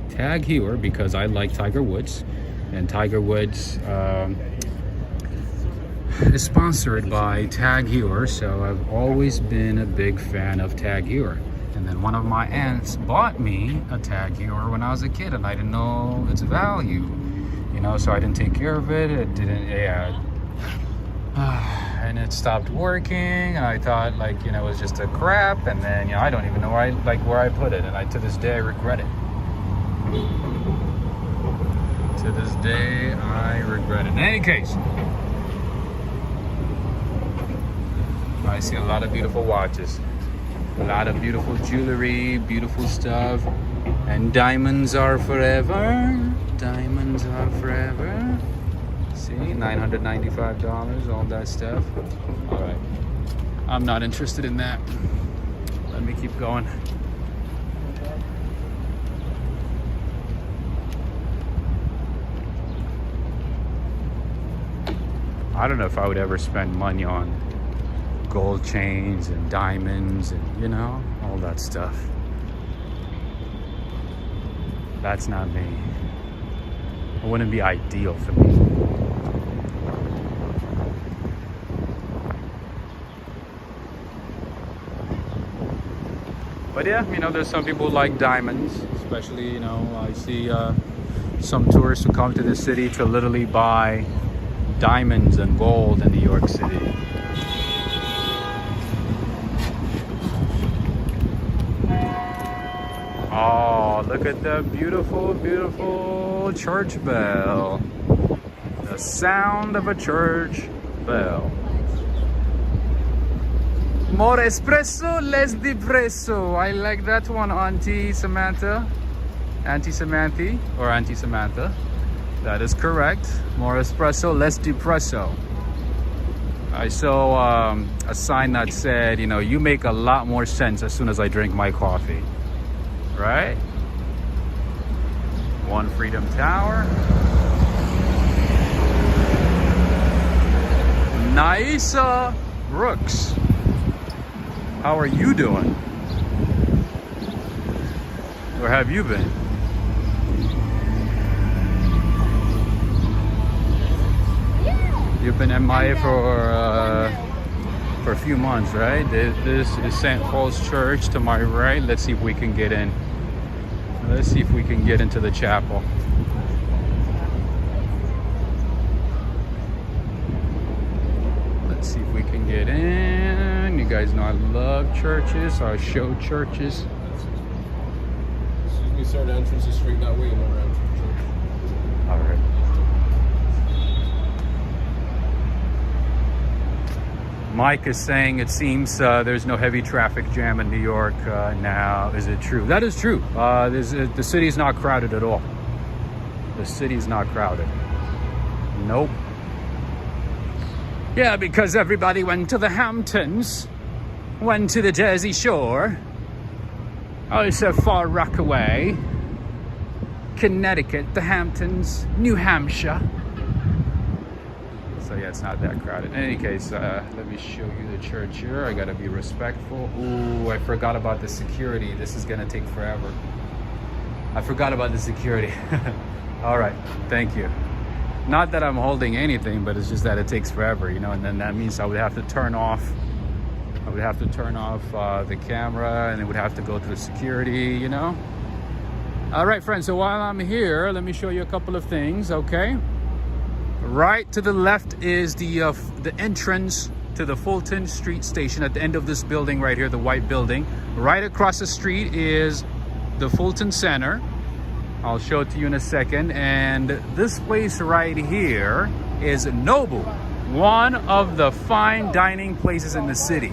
Tag Heuer, because I like Tiger Woods, and Tiger Woods is sponsored by Tag Heuer, so I've always been a big fan of Tag Heuer. And then one of my aunts bought me a Tag Heuer when I was a kid, and I didn't know its value, you know, so I didn't take care of it. It didn't, and it stopped working, and I thought, like, you know, it was just a crap, and then, you know, I don't even know where I put it, and to this day I regret it. To this day, I regret it. In any case, I see a lot of beautiful watches. A lot of beautiful jewelry, beautiful stuff. And diamonds are forever. Diamonds are forever. See, $995, all that stuff. All right. I'm not interested in that. Let me keep going. I don't know if I would ever spend money on gold chains and diamonds and, you know, all that stuff. That's not me. It wouldn't be ideal for me. But yeah, you know, there's some people who like diamonds, especially, you know, I see some tourists who come to the city to literally buy diamonds and gold in New York City. Oh, look at the beautiful, beautiful church bell. The sound of a church bell. More espresso, less depresso. I like that one, Auntie Samantha. Auntie Samantha, or Auntie Samantha. That is correct. More espresso, less depresso. I saw a sign that said, you know, you make a lot more sense as soon as I drink my coffee. Right? One Freedom Tower. Nysa Brooks. How are you doing? Where have you been? You've been MIA for a few months, right? This is St. Paul's Church to my right. Let's see if we can get in. Let's see if we can get into the chapel. Let's see if we can get in. You guys know I love churches, so I show churches. Excuse me, sir, the entrance is straight that way and around to the church. All right. Mike is saying it seems there's no heavy traffic jam in New York now. Is it true? That is true. The city is not crowded at all. The city is not crowded. Nope. Yeah, because everybody went to the Hamptons, went to the Jersey Shore, also Far Rockaway, Connecticut, the Hamptons, New Hampshire. So yeah, it's not that crowded. In any case, let me show you the church here. I gotta be respectful. Ooh, I forgot about the security. This is gonna take forever. I forgot about the security. All right, thank you. Not that I'm holding anything, but it's just that it takes forever, you know, and then that means I would have to turn off the camera, and it would have to go through security, you know. All right, friends, so while I'm here, let me show you a couple of things, okay? Right to the left is the entrance to the Fulton Street station at the end of this building right here, the white building. Right across the street is the Fulton Center. I'll show it to you in a second. And this place right here is Nobu, one of the fine dining places in the city.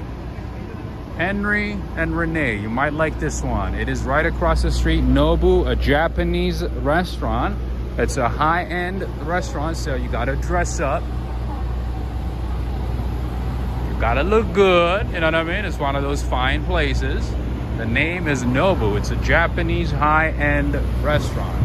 Henry and Renee, you might like this one. It is right across the street, Nobu, a Japanese restaurant. It's a high-end restaurant, so you gotta dress up. You gotta look good, you know what I mean? It's one of those fine places. The name is Nobu. It's a Japanese high-end restaurant.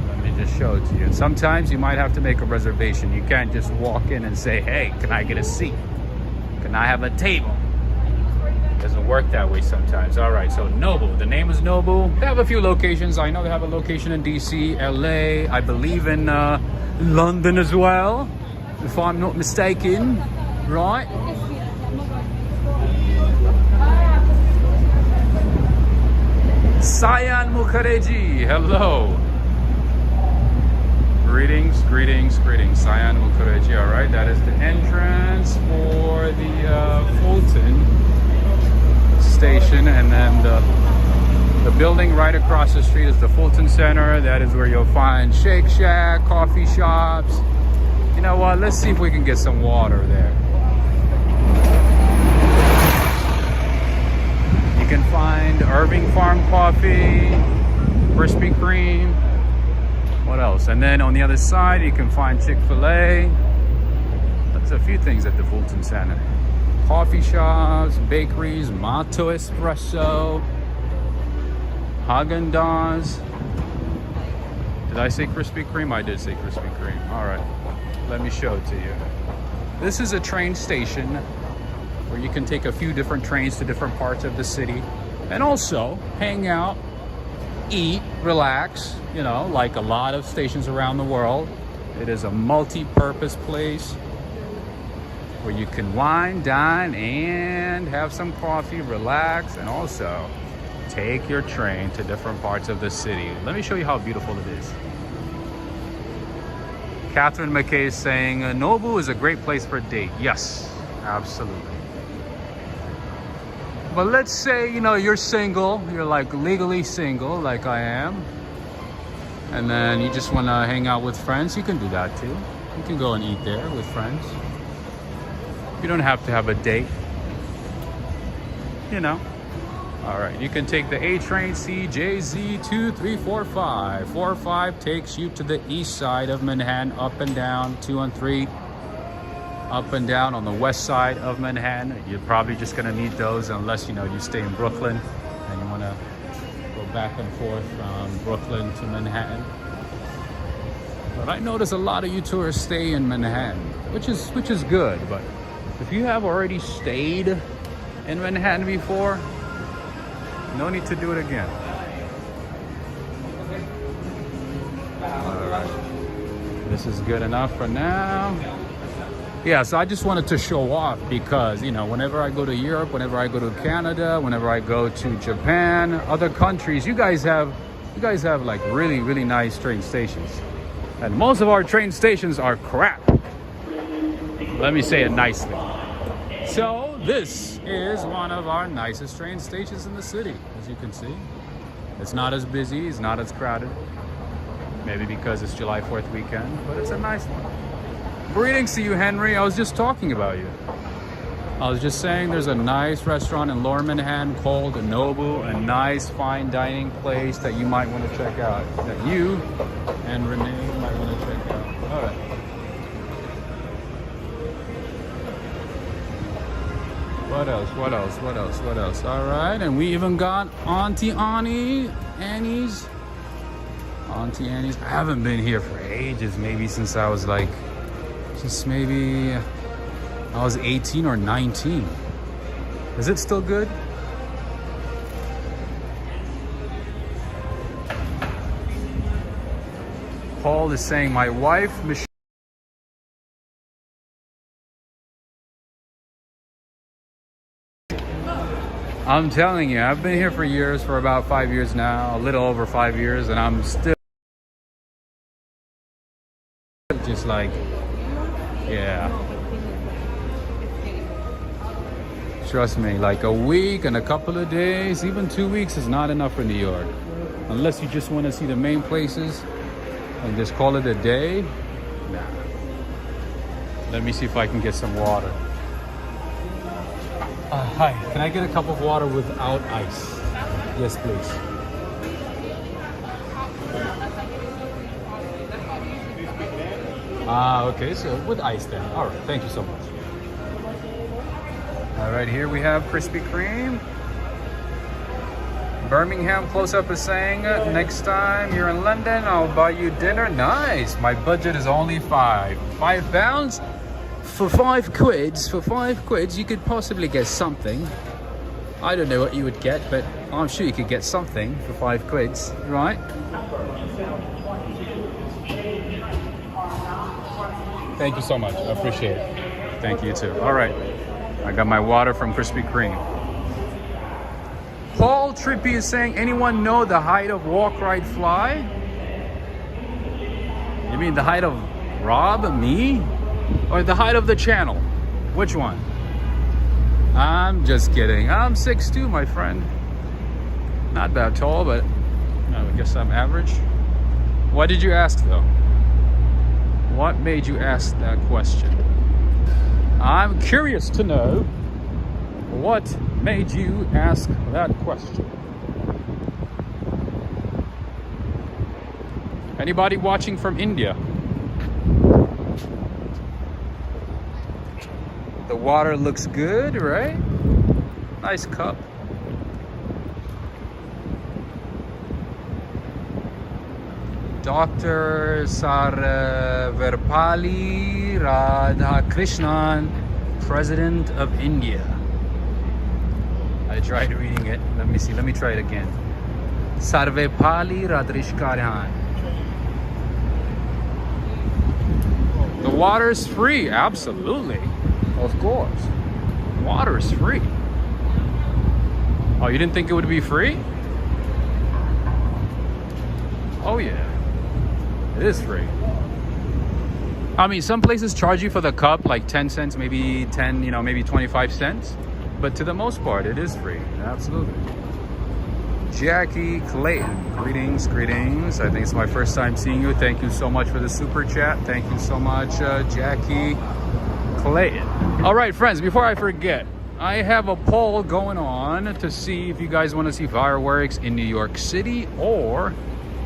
Let me just show it to you. And sometimes you might have to make a reservation. You can't just walk in and say, hey, can I get a seat? Can I have a table? It doesn't work that way sometimes. All right, so Nobu. The name is Nobu. They have a few locations. I know they have a location in DC, LA, I believe in London as well, if I'm not mistaken, right? Sayan Mukherjee, hello. Greetings, greetings, greetings. Sayan Mukherjee, all right. That is the entrance for the Fulton station, and then the building right across the street is the Fulton Center. That is where you'll find Shake Shack, coffee shops. You know what? Let's see if we can get some water there. Irving Farm Coffee, Krispy Kreme. What else? And then on the other side, you can find Chick-fil-A. There's a few things at the Fulton Center. Coffee shops, bakeries, Matto Espresso, Haagen-Dazs. Did I say Krispy Kreme? I did say Krispy Kreme. All right, let me show it to you. This is a train station where you can take a few different trains to different parts of the city and also hang out, eat, relax, you know, like a lot of stations around the world. It is a multi-purpose place where you can wine, dine, and have some coffee, relax, and also take your train to different parts of the city. Let me show you how beautiful it is. Catherine McKay is saying, Nobu is a great place for a date. Yes, absolutely. But let's say, you know, you're single, you're like legally single, like I am, and then you just want to hang out with friends, you can do that too. You can go and eat there with friends. You don't have to have a date, you know. All right, you can take the A train CJZ 2345. 45 takes you to the east side of Manhattan, up and down, 2 and 3, up and down on the west side of Manhattan. You're probably just gonna need those unless, you know, you stay in Brooklyn and you wanna go back and forth from Brooklyn to Manhattan. But I notice a lot of you tourists stay in Manhattan, which is good, but if you have already stayed in Manhattan before, no need to do it again. All right. This is good enough for now. Yeah, so I just wanted to show off because, you know, whenever I go to Europe, whenever I go to Canada, whenever I go to Japan, other countries, you guys have like really, really nice train stations. And most of our train stations are crap. Let me say it nicely. So this is one of our nicest train stations in the city, as you can see. It's not as busy, it's not as crowded. Maybe because it's July 4th weekend, but it's a nice one. Greetings to you, Henry. I was just talking about you. I was just saying there's a nice restaurant in Lower Manhattan called Nobu, a nice fine dining place that you might want to check out, that you and Renee might want to check out. All right. What else? All right, and we even got Auntie Annie's. I haven't been here for ages, maybe since I was like, maybe I was 18 or 19. Is it still good? Paul is saying, my wife, Michelle. I'm telling you, I've been here for years, for about 5 years now, a little over 5 years, and I'm still just like, yeah. Trust me, like a week and a couple of days, even 2 weeks is not enough for New York. Unless you just want to see the main places and just call it a day. Nah. Let me see if I can get some water. Hi, can I get a cup of water without ice? Yes, please. Okay, so with ice then. All right, thank you so much. All right, here we have Krispy Kreme. Birmingham Close-Up is saying, next time you're in London, I'll buy you dinner. Nice. My budget is only £5 pounds. For 5 quids, you could possibly get something. I don't know what you would get, but I'm sure you could get something for 5 quids, right? Thank you so much. I appreciate it. Thank you too. All right. I got my water from Krispy Kreme. Paul Trippy is saying, anyone know the height of walk, ride, fly? You mean the height of Rob, me? Or the height of the channel? Which one? I'm just kidding. I'm 6'2", my friend. Not that tall, but I guess I'm average. What did you ask though? What made you ask that question? I'm curious to know what made you ask that question. Anybody watching from India? The water looks good, right? Nice cup. Dr. Sarvepalli Radhakrishnan, President of India. I tried reading it. Let me see. Let me try it again. Sarvepalli Radhakrishnan. The water's free. Absolutely. Of course. Water is free. Oh, you didn't think it would be free? Oh, yeah. It is free. I mean, some places charge you for the cup like 10 cents, maybe 10, maybe 25 cents. But to the most part, it is free. Absolutely. Jackie Clayton. Greetings, greetings. I think it's my first time seeing you. Thank you so much for the super chat. Thank you so much, Jackie Clayton. All right, friends, before I forget, I have a poll going on to see if you guys want to see fireworks in New York City or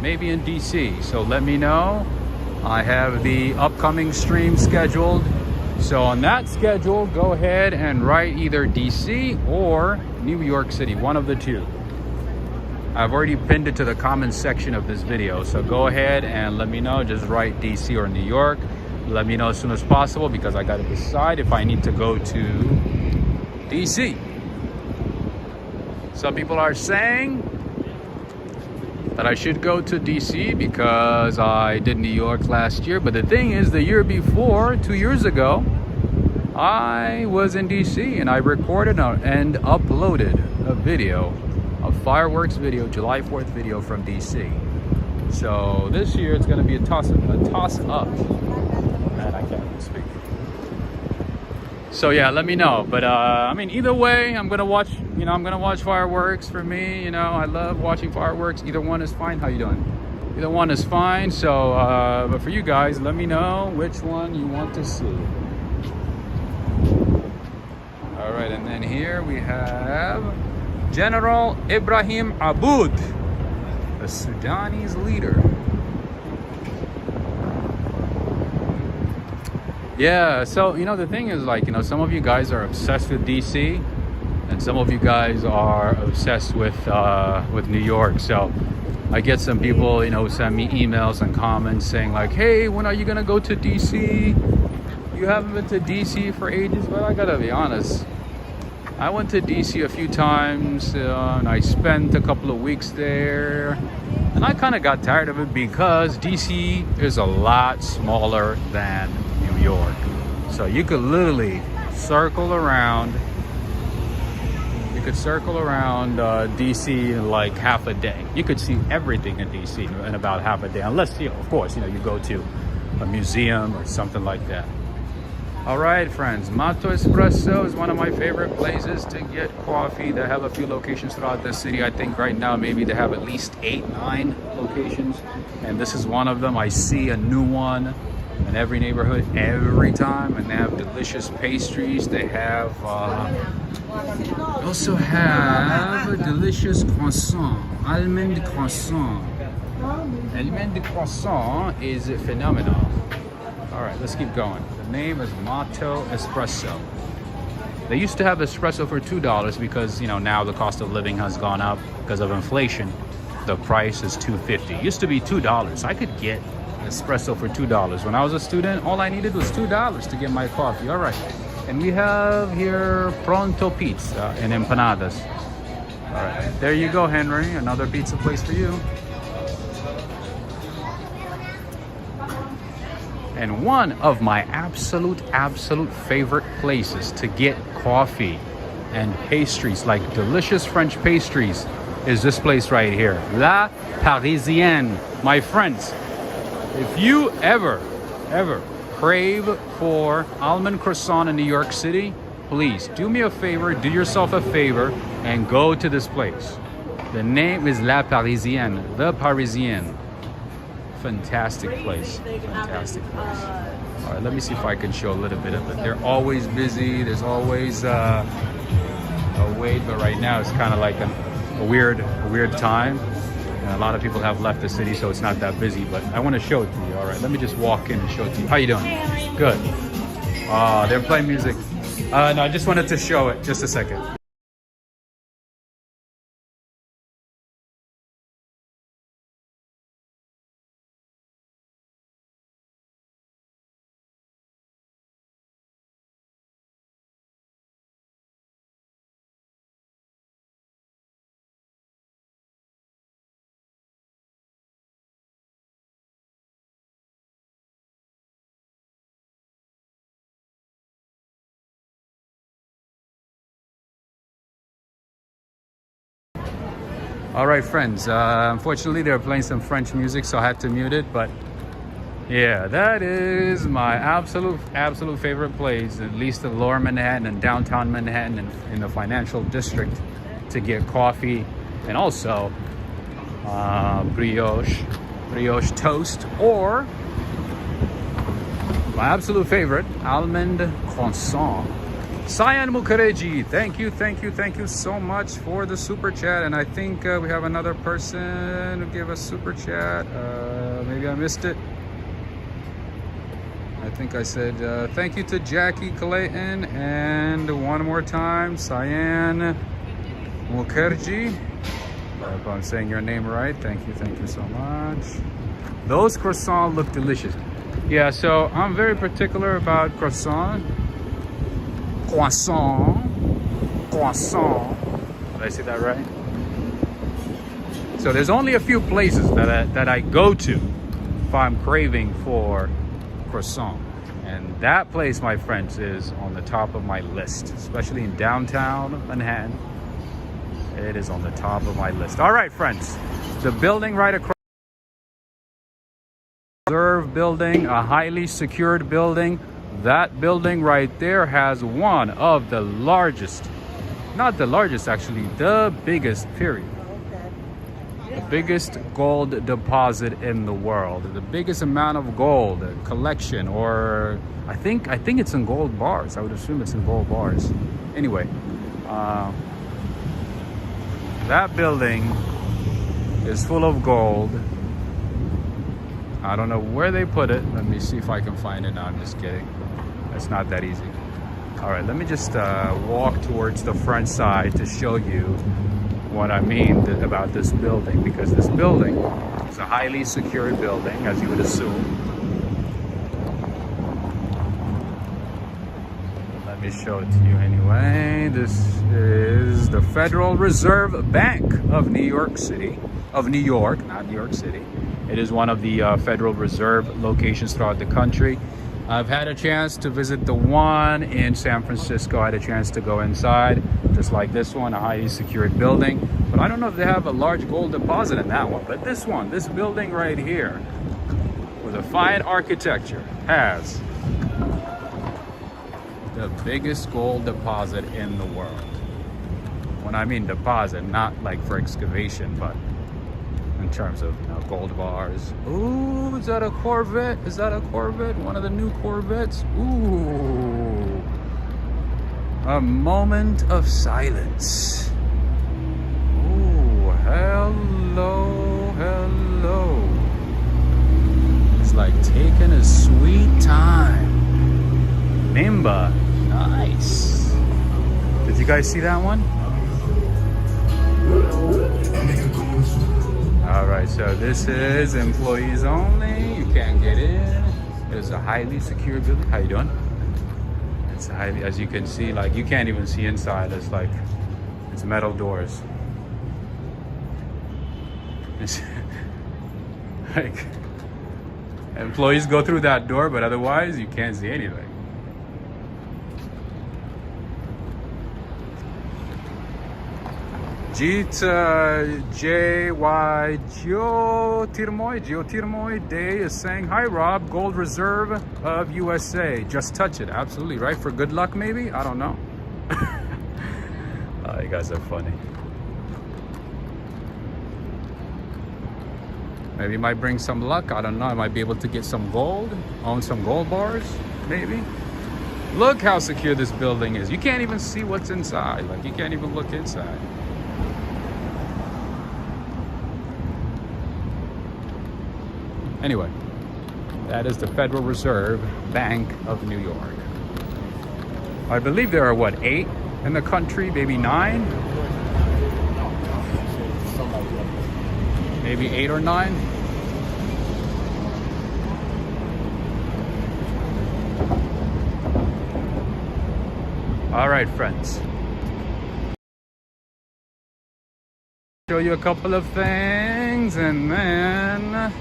maybe in DC. So let me know. I have the upcoming stream scheduled. So on that schedule, go ahead and write either DC or New York City, one of the two. I've already pinned it to the comments section of this video. So go ahead and let me know. Just write DC or New York. Let me know as soon as possible because I got to decide if I need to go to DC. Some people are saying that I should go to DC because I did New York last year. But the thing is, the year before, 2 years ago, I was in DC and I recorded and uploaded a video, a fireworks video, July 4th video from DC. So this year it's going to be a toss up. Man, I can't even speak. So yeah, let me know. But I mean, either way, I'm gonna watch. I'm gonna watch fireworks. For me, I love watching fireworks. Either one is fine. How you doing? Either one is fine. So, but for you guys, let me know which one you want to see. All right, and then here we have General Ibrahim Aboud, the Sudanese leader. Yeah, so the thing is, like, some of you guys are obsessed with DC and some of you guys are obsessed with New York. So I get some people who send me emails and comments saying like, hey, when are you gonna go to DC? You haven't been to DC for ages. But I gotta be honest, I went to DC a few times and I spent a couple of weeks there and I kind of got tired of it because DC is a lot smaller than New York. So you could literally circle around. You could circle around DC in like half a day. You could see everything in DC in about half a day, unless of course, you go to a museum or something like that. All right, friends, Matto Espresso is one of my favorite places to get coffee. They have a few locations throughout the city. I think right now maybe they have at least 8-9 locations, and this is one of them. I see a new one in every neighborhood every time, and they have delicious pastries. They have also have a delicious croissant, almond croissant. Almond croissant is phenomenal. All right, let's keep going. The name is Matto Espresso. They used to have espresso for $2 because now the cost of living has gone up because of inflation. The price is $2.50. Used to be $2. I could get espresso for $2. When I was a student, all I needed was $2 to get my coffee. All right, and we have here pronto pizza and empanadas. All right, there you go, Henry. Another pizza place for you. And one of my absolute favorite places to get coffee and pastries, like delicious French pastries, is this place right here, La Parisienne. My friends, if you ever crave for almond croissant in New York City, please do me a favor, do yourself a favor, and go to this place. The name is La Parisienne, The Parisienne. Fantastic place, fantastic place. All right, let me see if I can show a little bit of it. They're always busy. There's always a wait, but right now it's kind of like a weird time. And a lot of people have left the city, so it's not that busy, but I want to show it to you. All right, let me just walk in and show it to you. How you doing? Good. They're playing music. No, I just wanted to show it. Just a second. All right, friends. Unfortunately, they were playing some French music, so I had to mute it. But yeah, that is my absolute favorite place, at least in Lower Manhattan and downtown Manhattan and in the financial district, to get coffee and also brioche toast, or my absolute favorite, almond croissant. Cyan Mukherjee, thank you so much for the super chat. And I think we have another person who gave us super chat. Maybe I missed it. I think I said thank you to Jackie Clayton, and one more time, Cyan Mukherjee. If I'm saying your name right, thank you so much. Those croissants look delicious. Yeah, so I'm very particular about croissant. Croissant. Did I say that right? So there's only a few places that I go to if I'm craving for croissant, and that place, my friends, is on the top of my list, especially in downtown Manhattan. It is on the top of my list. All right, friends, the building right across, reserve building, a highly secured building. That building right there has one of the largest, not the largest actually, the biggest, period. The biggest gold deposit in the world. The biggest amount of gold collection, or I think it's in gold bars. I would assume it's in gold bars. Anyway, that building is full of gold. I don't know where they put it. Let me see if I can find it. No, I'm just kidding. It's not that easy. All right, let me just walk towards the front side to show you what I mean about this building, because this building is a highly secured building, as you would assume. Let me show it to you anyway. This is the Federal Reserve Bank of New York City, of New York, not New York City. It is one of the Federal Reserve locations throughout the country. I've had a chance to visit the one in San Francisco. I had a chance to go inside, just like this one, a highly secured building. But I don't know if they have a large gold deposit in that one. But this one, this building right here, with a fine architecture, has the biggest gold deposit in the world. When I mean deposit, not like for excavation, but in terms of, you know, gold bars. Ooh, is that a Corvette? Is that a Corvette? One of the new Corvettes? Ooh. A moment of silence. Ooh, hello. It's like taking a sweet time. Nimba, nice. Did you guys see that one? All right, so this is employees only. You can't get in. It's a highly secure building. How you doing? It's highly, as you can see, like you can't even see inside. It's like, it's metal doors. It's like employees go through that door, but otherwise you can't see anything. JY Geotirmoy Day is saying, hi Rob, Gold Reserve of USA. Just touch it. Absolutely right. For good luck, maybe? I don't know. You guys are funny. Maybe it might bring some luck. I don't know. I might be able to get some gold, own some gold bars, maybe. Look how secure this building is. You can't even see what's inside. Like, you can't even look inside. Anyway, that is the Federal Reserve Bank of New York. I believe there are, what, 8 in the country, maybe 9? Maybe 8 or 9? All right, friends. Show you a couple of things and then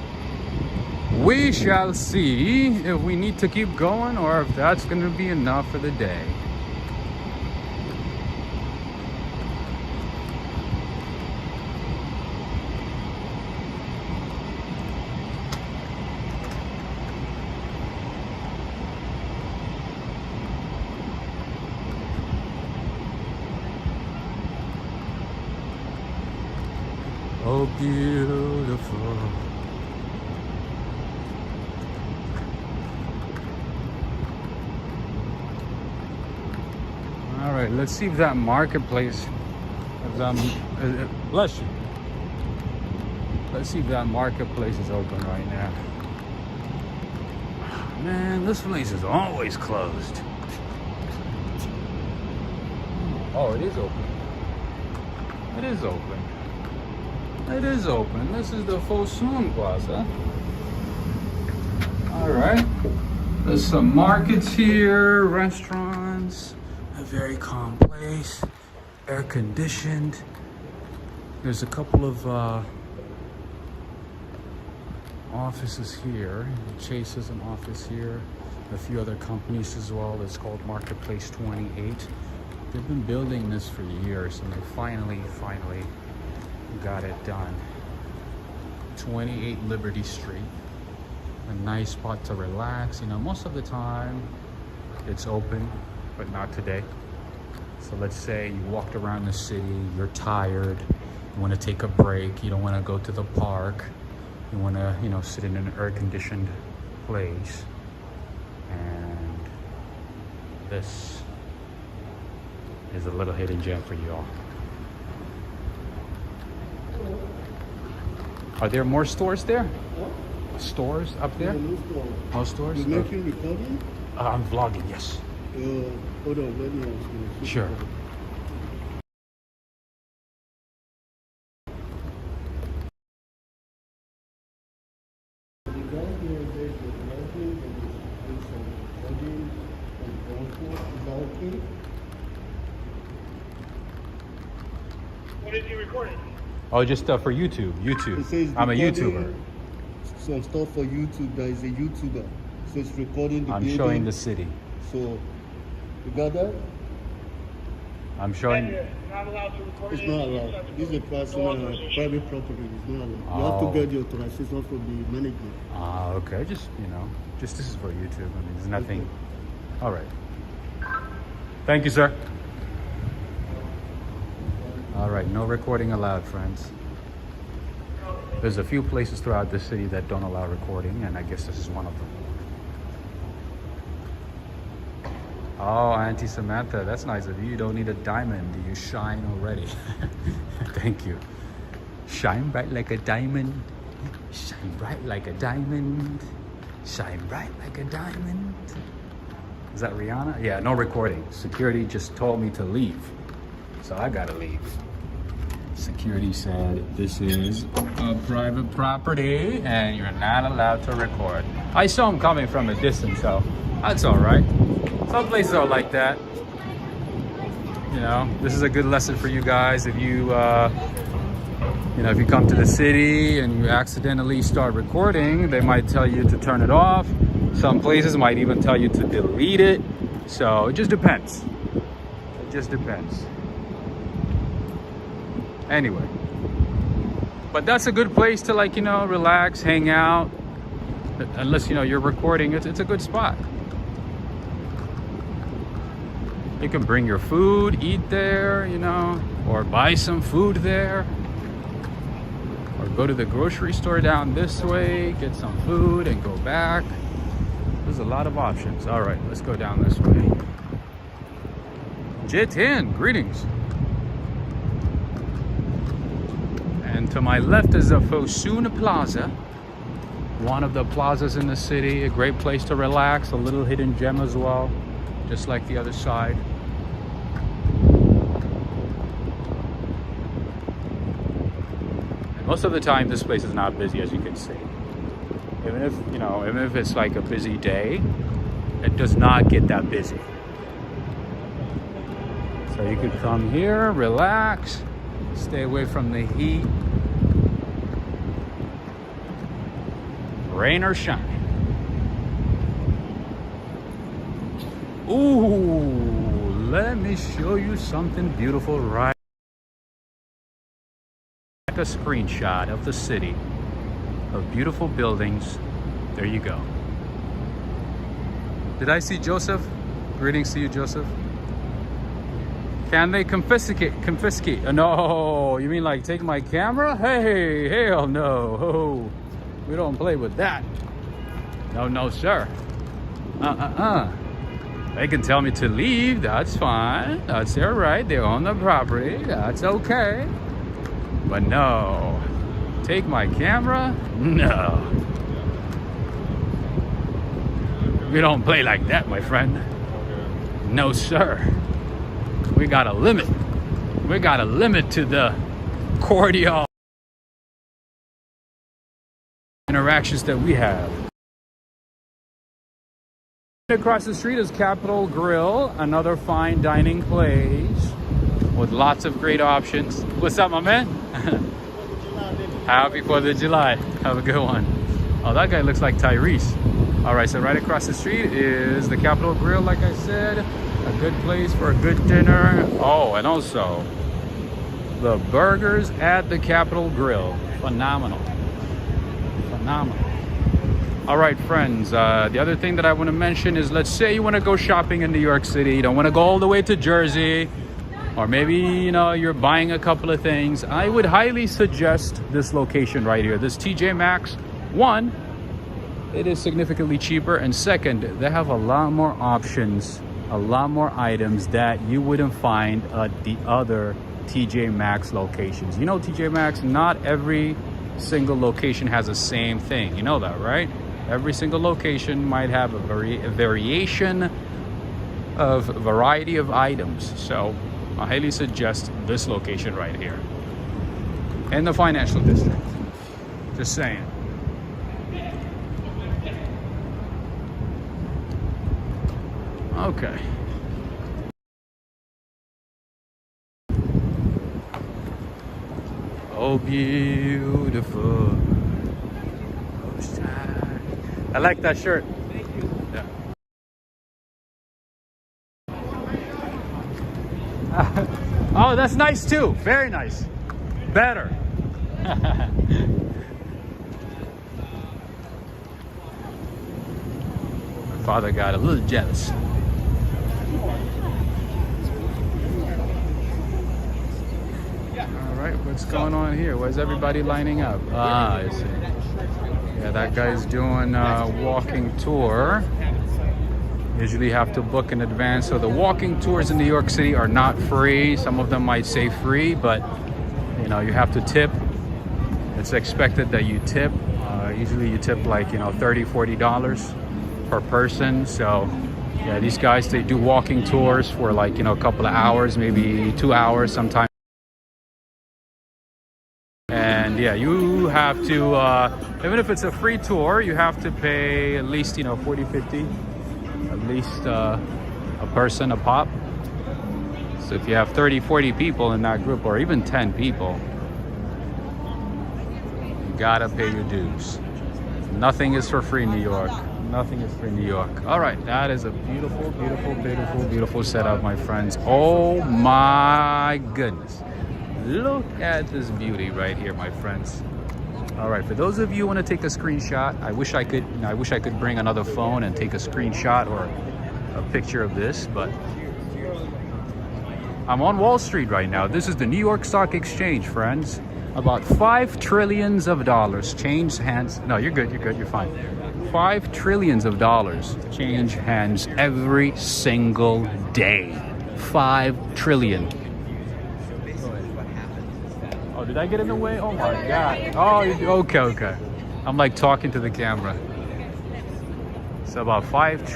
we shall see if we need to keep going or if that's going to be enough for the day. Oh, beautiful. All right, let's see if that marketplace, bless you. Let's see if that marketplace is open right now. Man, this place is always closed. Oh, it is open. It is open. It is open. This is the Fosun Plaza. All right. There's some markets here, restaurants. A very calm place, air conditioned. There's a couple of offices here. Chase has an office here. A few other companies as well. It's called Marketplace 28. They've been building this for years, and they finally got it done. 28 Liberty Street. A nice spot to relax. You know, most of the time it's open, but not today. So let's say you walked around the city, you're tired, you want to take a break, you don't want to go to the park, you want to, you know, sit in an air-conditioned place. And this is a little hidden gem for you all. Are there more stores there? What? Stores up there? No store. No stores? You making recording? I'm vlogging, yes. Hold on, let me ask you. Sure. What is he recording? Oh, just for YouTube. It says I'm a recording YouTuber. Some stuff for YouTube. There is a YouTuber. So it's recording the I'm building. showing the city. So, you got that? I'm showing. Not allowed to record. It's not allowed. This is a personal, private property. It's not allowed. You have Oh. to get the authorization from the management. Ah, okay. Just, you know, just this is for YouTube. I mean, there's nothing. All right. Thank you, sir. All right, no recording allowed, friends. There's a few places throughout the city that don't allow recording, and I guess this is one of them. Oh, Auntie Samantha, that's nice of you. You don't need a diamond. You shine already. Thank you. Shine bright like a diamond. Shine bright like a diamond. Shine bright like a diamond. Is that Rihanna? Yeah, no recording. Security just told me to leave. So I gotta leave. Security said this is a private property and you're not allowed to record. I saw him coming from a distance, so that's all right. Some places are like that. You know, this is a good lesson for you guys. If you, you know, if you come to the city and you accidentally start recording, they might tell you to turn it off. Some places might even tell you to delete it. So it just depends. It just depends. Anyway, but that's a good place to, like, you know, relax, hang out. Unless, you know, you're recording, it's a good spot. You can bring your food, eat there, you know, or buy some food there, or go to the grocery store down this way, get some food and go back. There's a lot of options. All right, let's go down this way. J10, greetings. And to my left is the Fosun Plaza. one of the plazas in the city. A great place to relax, a little hidden gem as well, just like the other side. And most of the time this place is not busy, as you can see. Even if it's like a busy day, it does not get that busy. So you could come here, relax, stay away from the heat, rain or shine. Ooh, let me show you something beautiful right. A screenshot of the city, of beautiful buildings. There you go. Did I see Joseph? Greetings to you, Joseph. Can they confiscate? No, you mean like take my camera? Hey, hell no. Oh, we don't play with that. No, sir. They can tell me to leave. That's fine. That's their right. They own the property. That's okay. But no, take my camera? No. We don't play like that, my friend. No, sir. We got a limit. We got a limit to the cordial interactions that we have. Across the street is Capitol Grill, another fine dining place with lots of great options. What's up, my man? Happy 4th of July. Have a good one. Oh, that guy looks like Tyrese. All right, so right across the street is the Capitol Grill, like I said. A good place for a good dinner. Oh, and also the burgers at the Capitol Grill. Phenomenal. Phenomenal. All right, friends, the other thing that I want to mention is, let's say you want to go shopping in New York City. You don't want to go all the way to Jersey, or maybe, you're buying a couple of things. I would highly suggest this location right here, this TJ Maxx. One, it is significantly cheaper, and second, they have a lot more options, a lot more items that you wouldn't find at the other TJ Maxx locations. You know, TJ Maxx, not every single location has the same thing. You know that, right? Every single location might have a variation of variety of items. So I highly suggest this location right here in the financial district. Just saying. Okay. Oh, beautiful. I like that shirt. Thank you. Yeah. Oh, that's nice too. Very nice. Better. My father got a little jealous. All right, what's going on here? Where's everybody lining up? Ah, I see. Yeah, that guy's doing a walking tour. Usually have to book in advance. So the walking tours in New York City are not free. Some of them might say free, but you have to tip. It's expected that you tip. Usually you tip like, $30, $40 per person. So yeah, these guys, they do walking tours for like, a couple of hours, maybe 2 hours sometimes. And yeah, you have to, even if it's a free tour, you have to pay at least, 40, 50, at least a person a pop. So if you have 30, 40 people in that group, or even 10 people, you gotta pay your dues. Nothing is for free in New York. Nothing is free in New York. All right, that is a beautiful, beautiful, beautiful, beautiful setup, my friends. Oh my goodness. Look at this beauty right here, my friends. All right, for those of you who want to take a screenshot, I wish I could bring another phone and take a screenshot or a picture of this, but I'm on Wall Street right now. This is the New York Stock Exchange, friends. About $5 trillion change hands. No, you're good, you're fine. $5 trillion change hands every single day. 5 trillion. Oh, did I get in the way? Oh my God. Oh, okay. I'm like talking to the camera. It's about 5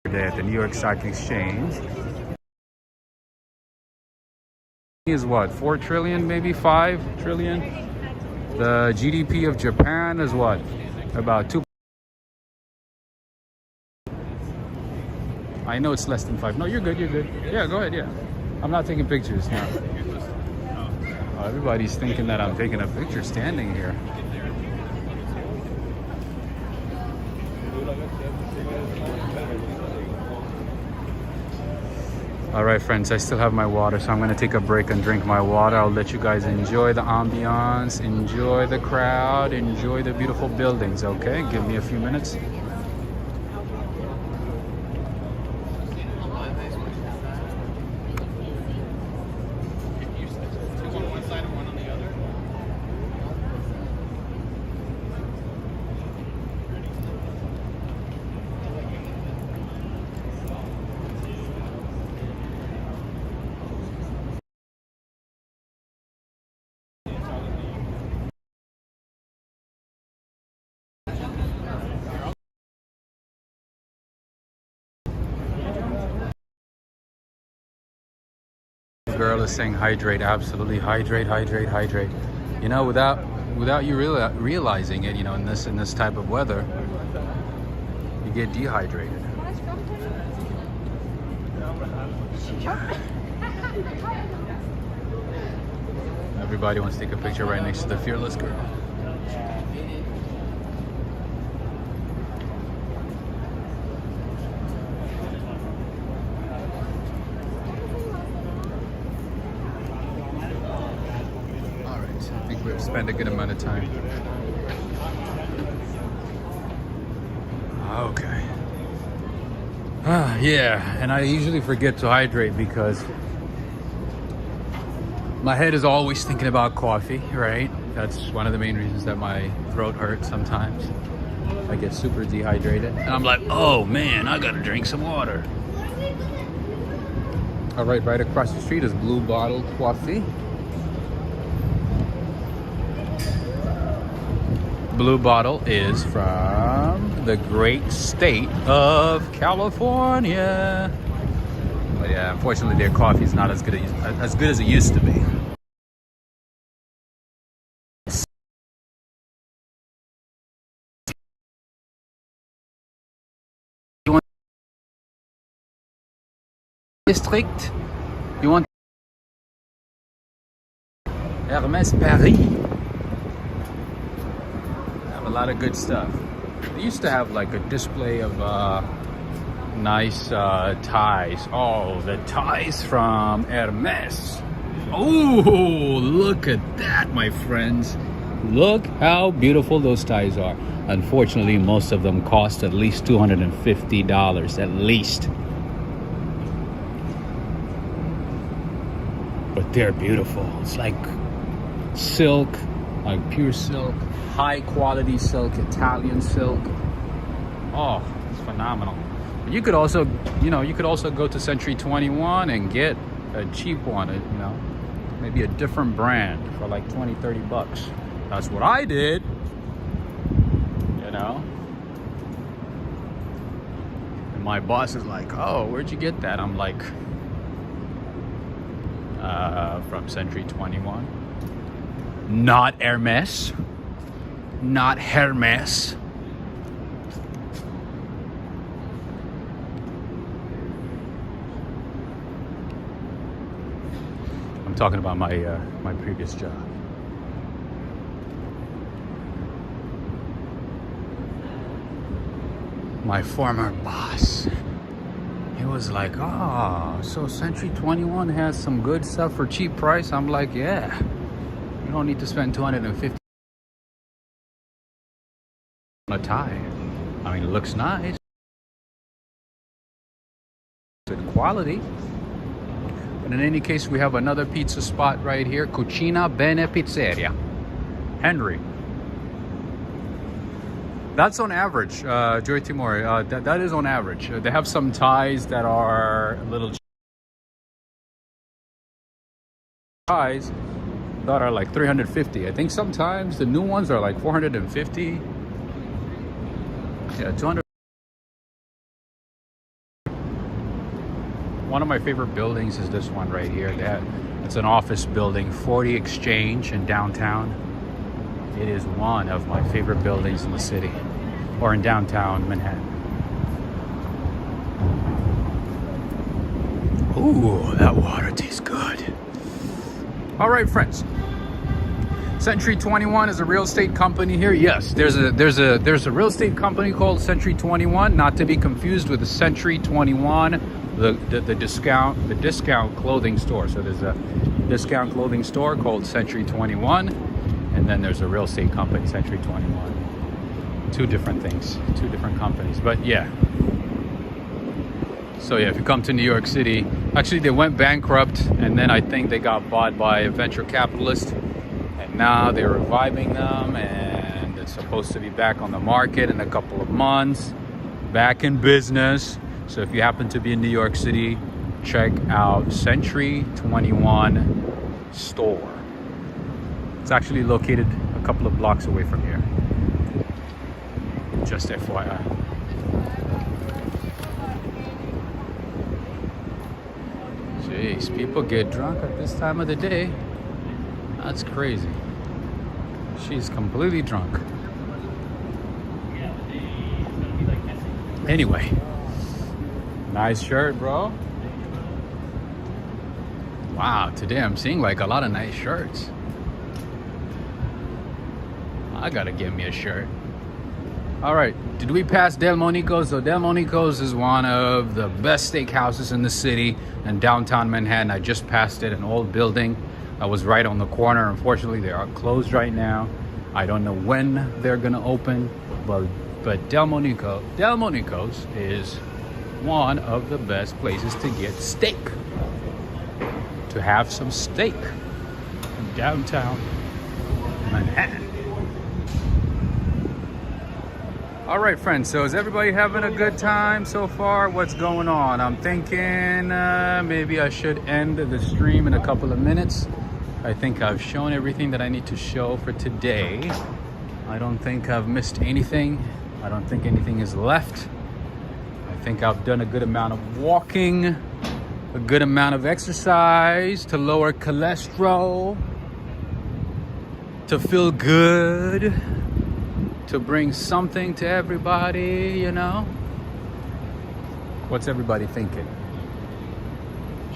today at the New York Stock Exchange. Is what, 4 trillion, maybe 5 trillion? The GDP of Japan is what, about 2. I know it's less than 5. No, you're good, you're good. Yeah, go ahead, yeah. I'm not taking pictures now. Oh, everybody's thinking that I'm taking a picture standing here. All right, friends, I still have my water, so I'm gonna take a break and drink my water. I'll let you guys enjoy the ambiance, enjoy the crowd, enjoy the beautiful buildings, okay? Give me a few minutes. Girl is saying hydrate, absolutely hydrate, hydrate, hydrate. You know, without you realizing it, you know, in this type of weather, you get dehydrated. Everybody wants to take a picture right next to the fearless girl. We've spent a good amount of time. Okay. Yeah, and I usually forget to hydrate because my head is always thinking about coffee, right? That's one of the main reasons that my throat hurts sometimes. I get super dehydrated and I'm like, oh man, I gotta drink some water. All right, right across the street is Blue Bottle Coffee. Blue Bottle is from the great state of California. But yeah, unfortunately their coffee is not as good as it used to be. You want district? You want Hermès Paris? A lot of good stuff. They used to have like a display of nice ties. Oh, the ties from Hermès. Oh, look at that, my friends. Look how beautiful those ties are. Unfortunately, most of them cost at least $250, at least. But they're beautiful. It's like silk, like pure silk. High quality silk, Italian silk. Oh, it's phenomenal. But you could also, you could also go to Century 21 and get a cheap one, you know, maybe a different brand for like 20, 30 bucks. That's what I did, you know. And my boss is like, oh, where'd you get that? I'm like, from Century 21. Not Hermès. Not Hermès. I'm talking about my my previous job. My former boss. He was like, "Oh, so Century 21 has some good stuff for cheap price." I'm like, "Yeah. You don't need to spend $250 a tie. I mean, it looks nice, good quality." But in any case, we have another pizza spot right here, Cucina Bene Pizzeria, Henry. That's on average, Joy Timor. That is on average. They have some ties that are a little ties, that are like 350. I think sometimes the new ones are like 450. Yeah, 200. One of my favorite buildings is this one right here. It's an office building, 40 Exchange in downtown. It is one of my favorite buildings in the city, or in downtown Manhattan. Ooh, that water tastes good. All right, friends. Century 21 is a real estate company here. Yes, there's a real estate company called Century 21, not to be confused with the Century 21, the discount clothing store. So there's a discount clothing store called Century 21, and then there's a real estate company, Century 21. Two different things, two different companies. But yeah. So yeah, if you come to New York City, actually they went bankrupt, and then I think they got bought by a venture capitalist. Now they're reviving them, and it's supposed to be back on the market in a couple of months, back in business. So if you happen to be in New York City, check out Century 21 store. It's actually located a couple of blocks away from here. Just FYI. Jeez, people get drunk at this time of the day. That's crazy. She's completely drunk. Anyway, nice shirt, bro. Wow, today I'm seeing like a lot of nice shirts. I gotta get me a shirt. All right, did we pass Delmonico's? So Delmonico's is one of the best steakhouses in the city in downtown Manhattan. I just passed it, an old building. I was right on the corner. Unfortunately, they are closed right now. I don't know when they're gonna open, but Delmonico's is one of the best places to get steak. To have some steak in downtown Manhattan. All right, friends, so is everybody having a good time so far? What's going on? I'm thinking maybe I should end the stream in a couple of minutes. I think I've shown everything that I need to show for today. I don't think I've missed anything. I don't think anything is left. I think I've done a good amount of walking, a good amount of exercise to lower cholesterol, to feel good, to bring something to everybody, you know? What's everybody thinking?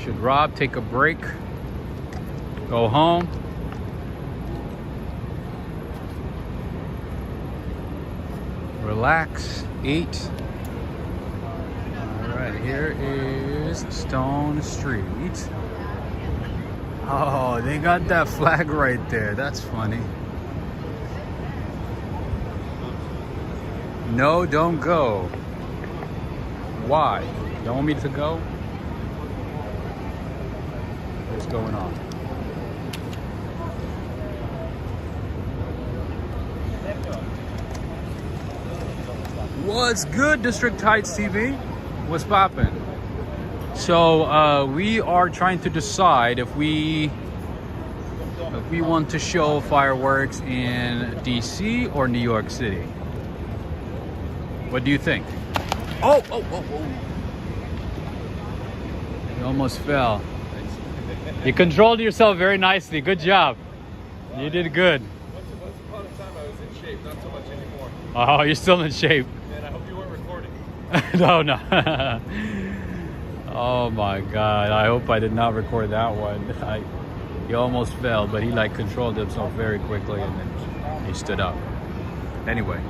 Should Rob take a break? Go home? Relax, eat. All right, here is Stone Street. Oh, they got that flag right there. That's funny. No, don't go. Why? You don't want me to go? What's going on? What's good, District Heights TV? What's poppin'? So we are trying to decide if we want to show fireworks in DC or New York City. What do you think? Oh! You almost fell. You controlled yourself very nicely. Good job. You did good. Once upon a time I was in shape, not so much anymore. Oh, you're still in shape. Man, I hope you weren't recording. No. Oh my God. I hope I did not record that one. He almost fell, but he like controlled himself very quickly and then he stood up. Anyway.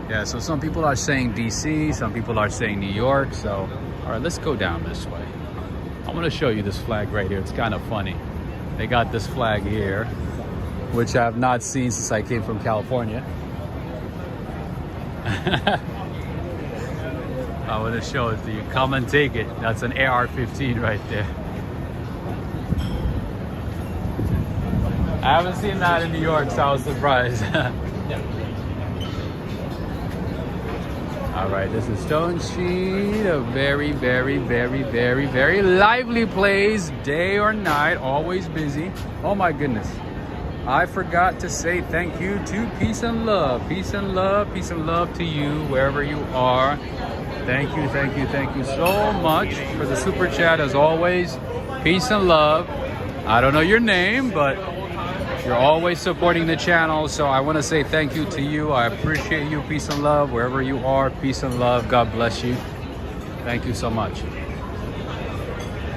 Yeah, so some people are saying DC, some people are saying New York. So, all right, let's go down this way. I'm gonna show you this flag right here. It's kind of funny. They got this flag here, which I have not seen since I came from California. I want to show it to you. Come and take it. That's an AR-15 right there. I haven't seen that in New York, so I was surprised. All right, this is Stone Street, a very, very, very, very, very lively place, day or night, always busy. Oh my goodness. I forgot to say thank you to Peace and Love. Peace and love, peace and love to you, wherever you are. Thank you, thank you, thank you so much for the super chat as always. Peace and love. I don't know your name, but you're always supporting the channel, so I want to say thank you to you. I appreciate you. Peace and love wherever you are. Peace and love. God bless you. Thank you so much.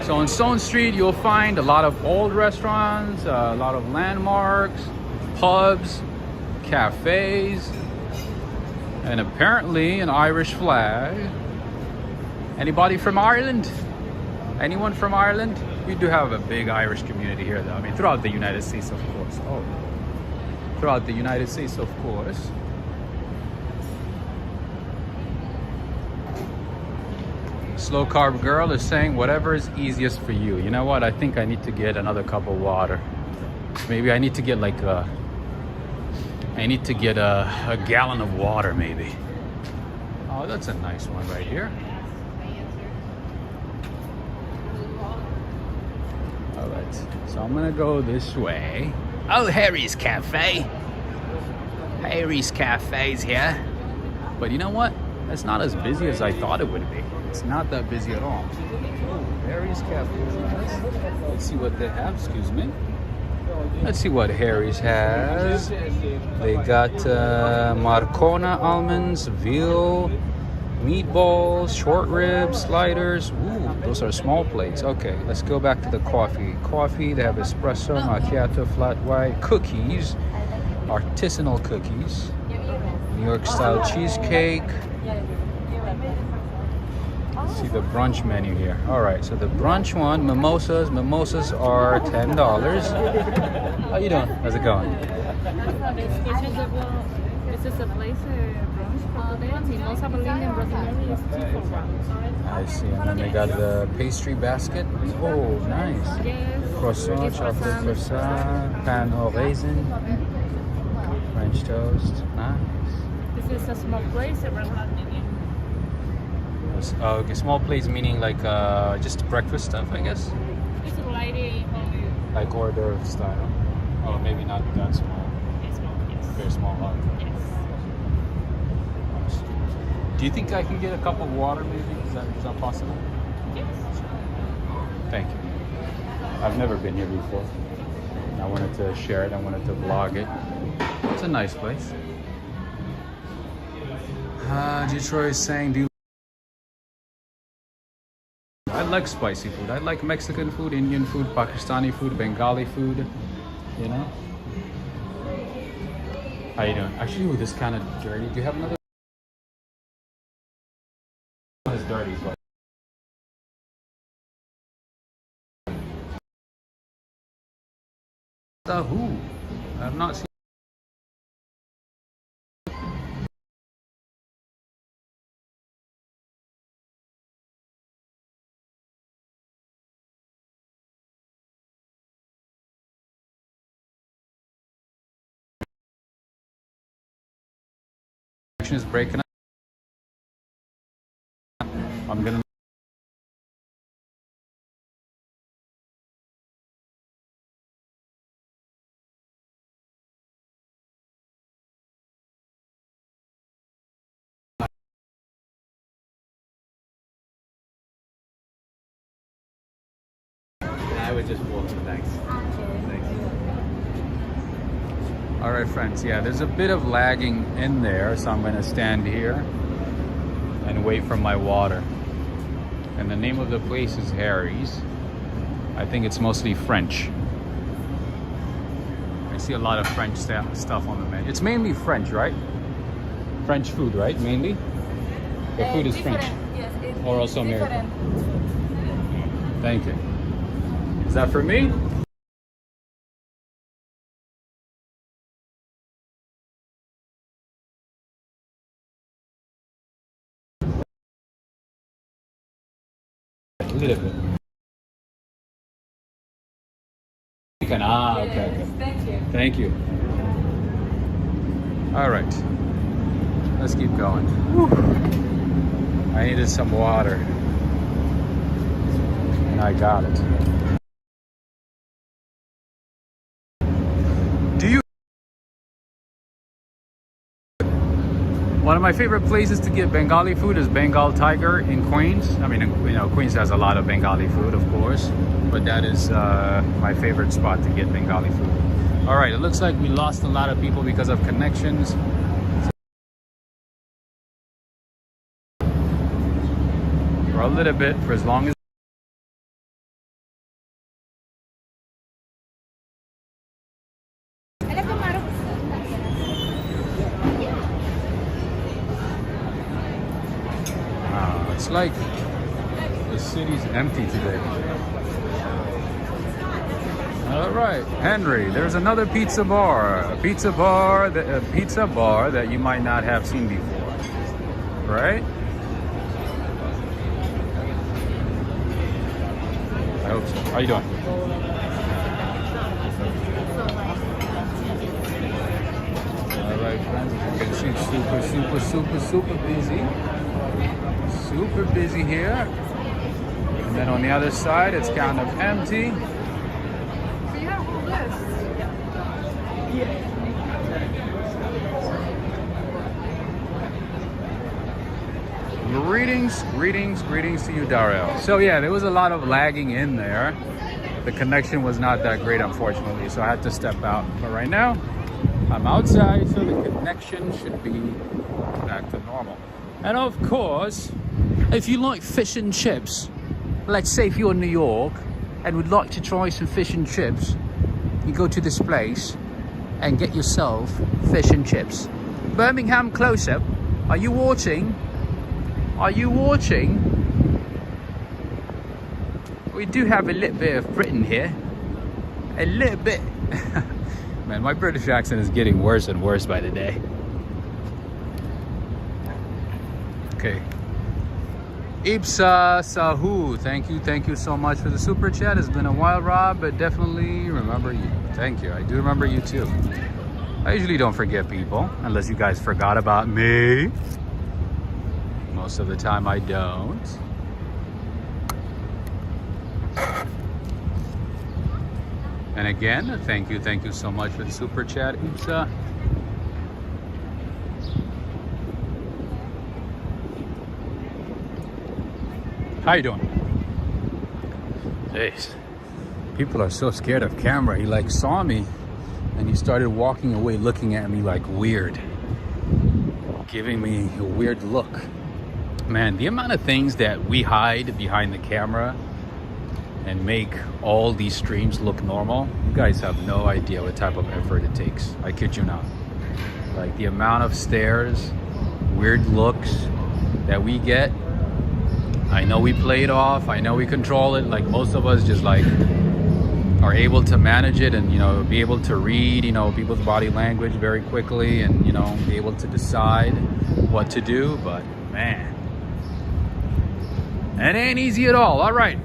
So on Stone Street, you'll find a lot of old restaurants, a lot of landmarks, pubs, cafes, and apparently an Irish flag. Anybody from Ireland? Anyone from Ireland? We do have a big Irish community here, though. I mean, throughout the United States, of course. Oh, throughout the United States, of course. Slow Carb Girl is saying whatever is easiest for you. You know what? I think I need to get another cup of water. Maybe I need to get like a gallon of water, maybe. Oh, that's a nice one right here. All right, so I'm gonna go this way. Oh, Harry's Cafe. Harry's Cafe's here. But you know what? It's not as busy as I thought it would be. It's not that busy at all. Oh, Harry's Cafe is nice. Let's see what they have, excuse me. Let's see what Harry's has. They got Marcona almonds, veal, meatballs, short ribs, sliders. Ooh, those are small plates. Okay, let's go back to the coffee. Coffee, they have espresso, macchiato, flat white, cookies, artisanal cookies, New York style cheesecake. Let's see the brunch menu here. All right, so the brunch one, mimosas. Mimosas are $10. How you doing? How's it going? This is a place brunch for today. Mimosa, Berlin, and Rosemary is 2 for 1. I see. And then they got the pastry basket. Oh, nice. Yes. Croissant, chocolate croissant, pan au raisin, French toast. Nice. This is a small place, a regular menu. Okay, small plates meaning like just breakfast stuff, I guess. It's Like hors d'oeuvre style. Oh, maybe not that small. yes. Very small. Yes. Do you think I can get a cup of water maybe? Is that possible? Yes. Thank you. I've never been here before. I wanted to share it. I wanted to vlog it. It's a nice place. Detroit is saying, do you... I like spicy food. I like Mexican food, Indian food, Pakistani food, Bengali food. You know? How you doing? Actually, ooh, this kind of dirty. Do you have another? It's dirty, but who? I've not seen. Is breaking up. I'm gonna. I would just walk. Thanks. All right, friends. Yeah, there's a bit of lagging in there, so I'm going to stand here and wait for my water. And the name of the place is Harry's. I think it's mostly French. I see a lot of French stuff on the menu. It's mainly French, right? French food, right? Mainly? The food is French. Yes, Or also American. Thank you. Is that for me? A little bit. Okay. Thank you. Thank you. All right. Let's keep going. Whew. I needed some water. And I got it. Do you? One of my favorite places to get Bengali food is Bengal Tiger in Queens. I mean, you know, Queens has a lot of Bengali food, of course, but that is my favorite spot to get Bengali food. All right, it looks like we lost a lot of people because of connections. For a little bit, for as long as it's like the city's empty today. All right, Henry, there's another pizza bar. A pizza bar that you might not have seen before, right? I hope so. How you doing? All right, friends, as you can see, super busy. Super busy here. And then on the other side, it's kind of empty. Greetings to you, Darrell. So yeah, there was a lot of lagging in there. The connection was not that great, unfortunately, so I had to step out. But right now, I'm outside, so the connection should be back to normal. And of course, if you like fish and chips, let's say if you're in New York and would like to try some fish and chips, you go to this place and get yourself fish and chips. Birmingham Close-Up, are you watching? Are you watching? We do have a little bit of Britain here. A little bit. Man, my British accent is getting worse and worse by the day. Okay. Ibsa Sahu, thank you so much for the super chat. It's been a while, Rob, but definitely remember you. Thank you. I do remember you too. I usually don't forget people, unless you guys forgot about me. Most of the time I don't. And again, thank you so much for the super chat, Ibsa. How you doing? Jeez. People are so scared of camera. He like saw me and he started walking away looking at me like weird. Giving me a weird look. Man, the amount of things that we hide behind the camera and make all these streams look normal, you guys have no idea what type of effort it takes. I kid you not. Like the amount of stares, weird looks that we get. I know we play it off, I know we control it, like most of us just like are able to manage it and, you know, be able to read, you know, people's body language very quickly and, you know, be able to decide what to do, but man, it ain't easy at all. All right,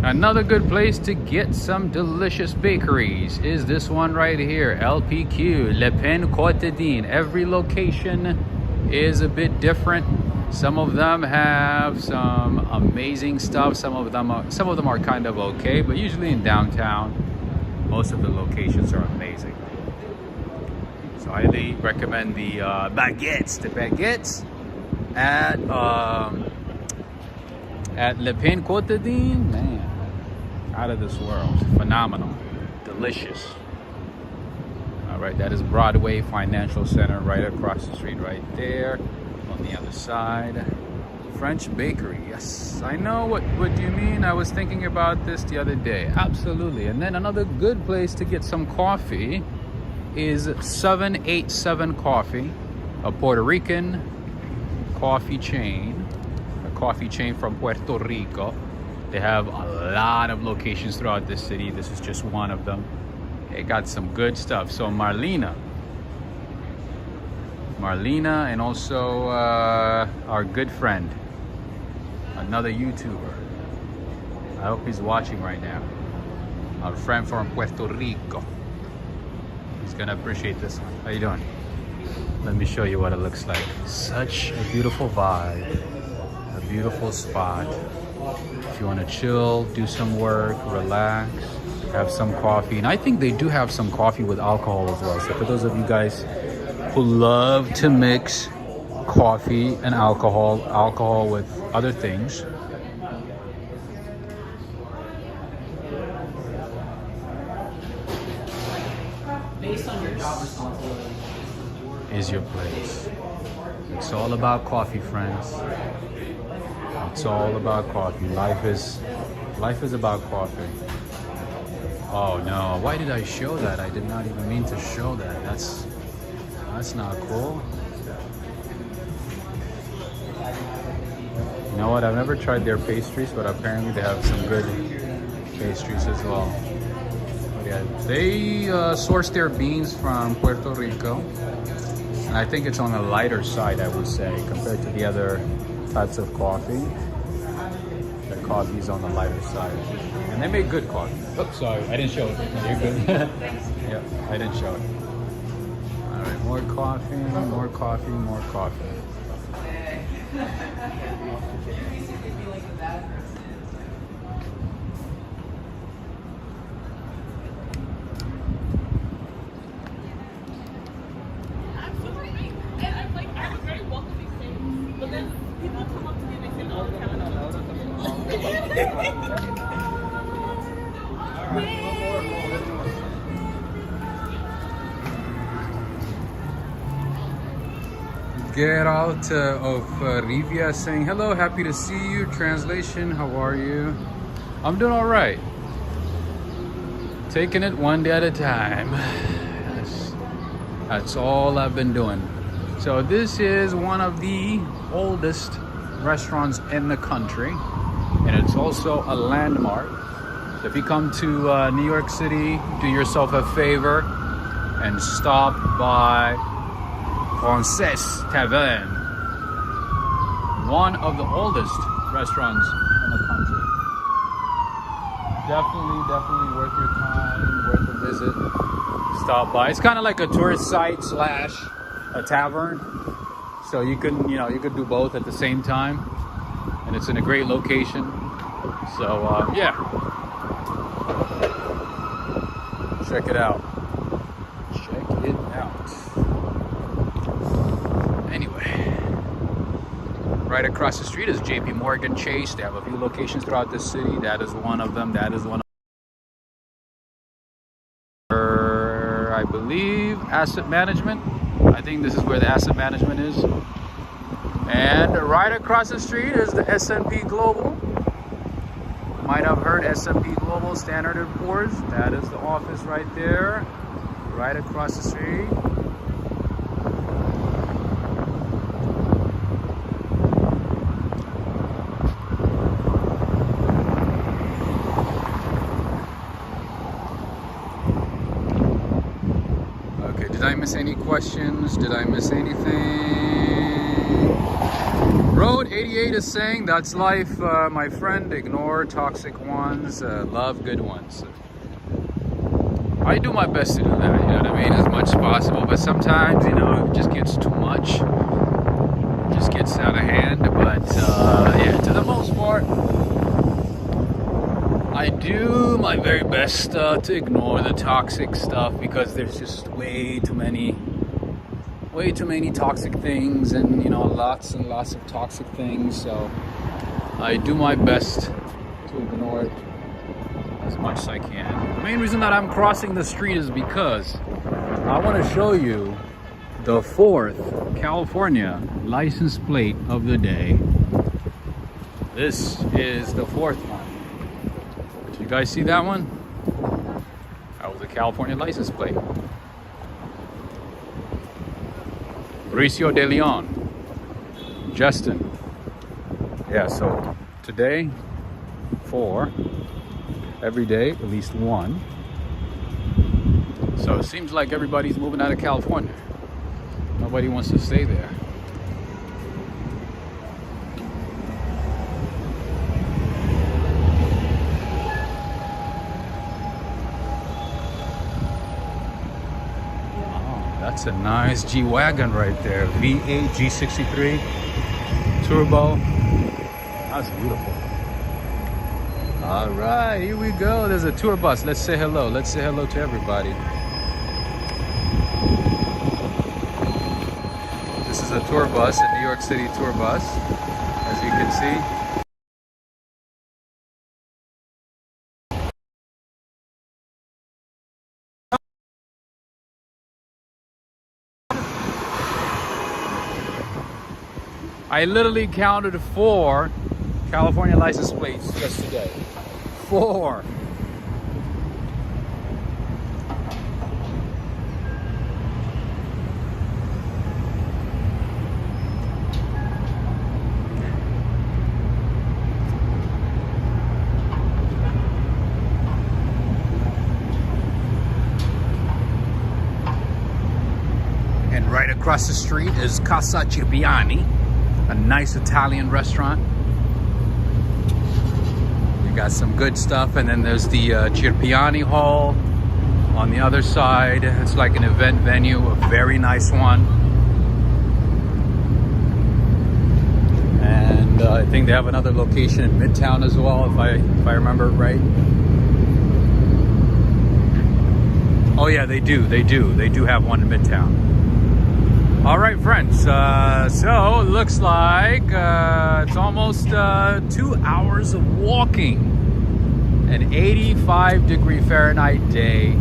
another good place to get some delicious bakeries is this one right here, LPQ, Le Pain Quotidien. Every location is a bit different. Some of them have some amazing stuff. Some of them are kind of okay, but usually in downtown, most of the locations are amazing. So I highly recommend the baguettes. The baguettes at Le Pain Quotidien, man, out of this world, phenomenal, delicious. All right, that is Broadway Financial Center right across the street, right there. On the other side, French bakery. Yes, I know what you mean. I was thinking about this the other day. Absolutely. And then another good place to get some coffee is 787 Coffee, a Puerto Rican coffee chain, a coffee chain from Puerto Rico. They have a lot of locations throughout the city. This is just one of them. They got some good stuff. So Marlena, and also our good friend, another YouTuber. I hope he's watching right now. Our friend from Puerto Rico. He's gonna appreciate this one. How you doing? Let me show you what it looks like. Such a beautiful vibe, a beautiful spot. If you want to chill, do some work, relax, have some coffee. And I think they do have some coffee with alcohol as well. So for those of you guys who love to mix coffee and alcohol with other things, is your place. It's all about coffee, friends. It's all about coffee. Life is about coffee. Oh no, why did I show that? I did not even mean to show that. That's not cool. You know what? I've never tried their pastries, but apparently they have some good pastries as well. But yeah, they source their beans from Puerto Rico. And I think it's on the lighter side, I would say, compared to the other types of coffee. The coffee is on the lighter side. And they make good coffee. Oops, sorry, I didn't show it. No, you're good. Yeah, I didn't show it. All right, more coffee, more coffee, more coffee. Get out of Rivia saying hello, happy to see you. Translation, how are you? I'm doing all right. Taking it one day at a time. That's all I've been doing. So this is one of the oldest restaurants in the country, and it's also a landmark. So if you come to New York City, do yourself a favor and stop by Frances Tavern, one of the oldest restaurants in the country. Definitely worth your time, worth a visit. Stop by. It's kind of like a tourist site / a tavern, so you can do both at the same time, and it's in a great location. So yeah, check it out. Check it out. Anyway, right across the street is JP Morgan Chase. They have a few locations throughout the city. That is one of them. That is one of them. I believe asset management. I think this is where the asset management is. And right across the street is the S&P Global. Might have heard S&P Global, Standard & Poor's. That is the office right there, right across the street. Okay, did I miss any questions? Did I miss anything? Road 88 is saying, that's life, my friend. Ignore toxic ones, love good ones. I do my best to do that, you know what I mean, as much as possible, but sometimes, it just gets too much. It just gets out of hand, but yeah, to the most part, I do my very best to ignore the toxic stuff, because there's just way too many toxic things, and lots and lots of toxic things. So I do my best to ignore it as much as I can. The main reason that I'm crossing the street is because I want to show you the 4th California license plate of the day. This is the 4th one. Did you guys see that one? That was a California license plate. Mauricio de Leon, Justin. Yeah, so today, 4, every day, at least 1. So it seems like everybody's moving out of California. Nobody wants to stay there. That's a nice G-Wagon right there. V8 G63 turbo. That's beautiful. All right, here we go. There's a tour bus. Let's say hello. Let's say hello to everybody. This is a tour bus, a New York City tour bus, as you can see. I literally counted 4 California license plates just today. 4. And right across the street is Casa Cirpiani, a nice Italian restaurant. You got some good stuff, and then there's the Cirpiani Hall on the other side. It's like an event venue, a very nice one. And I think they have another location in Midtown as well, if I remember it right. Oh yeah, they do have one in Midtown. All right, friends, so it looks like it's almost 2 hours of walking, an 85-degree Fahrenheit day.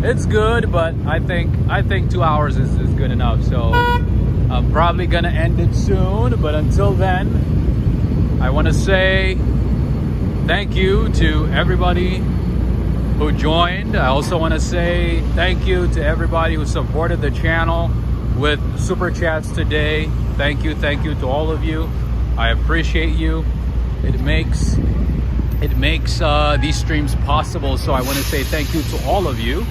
It's good, but I think 2 hours is good enough. So I'm probably gonna end it soon, but until then, I want to say thank you to everybody who joined. I also want to say thank you to everybody who supported the channel with super chats today. Thank you to all of you. I appreciate you. It makes these streams possible, so I want to say thank you to all of you.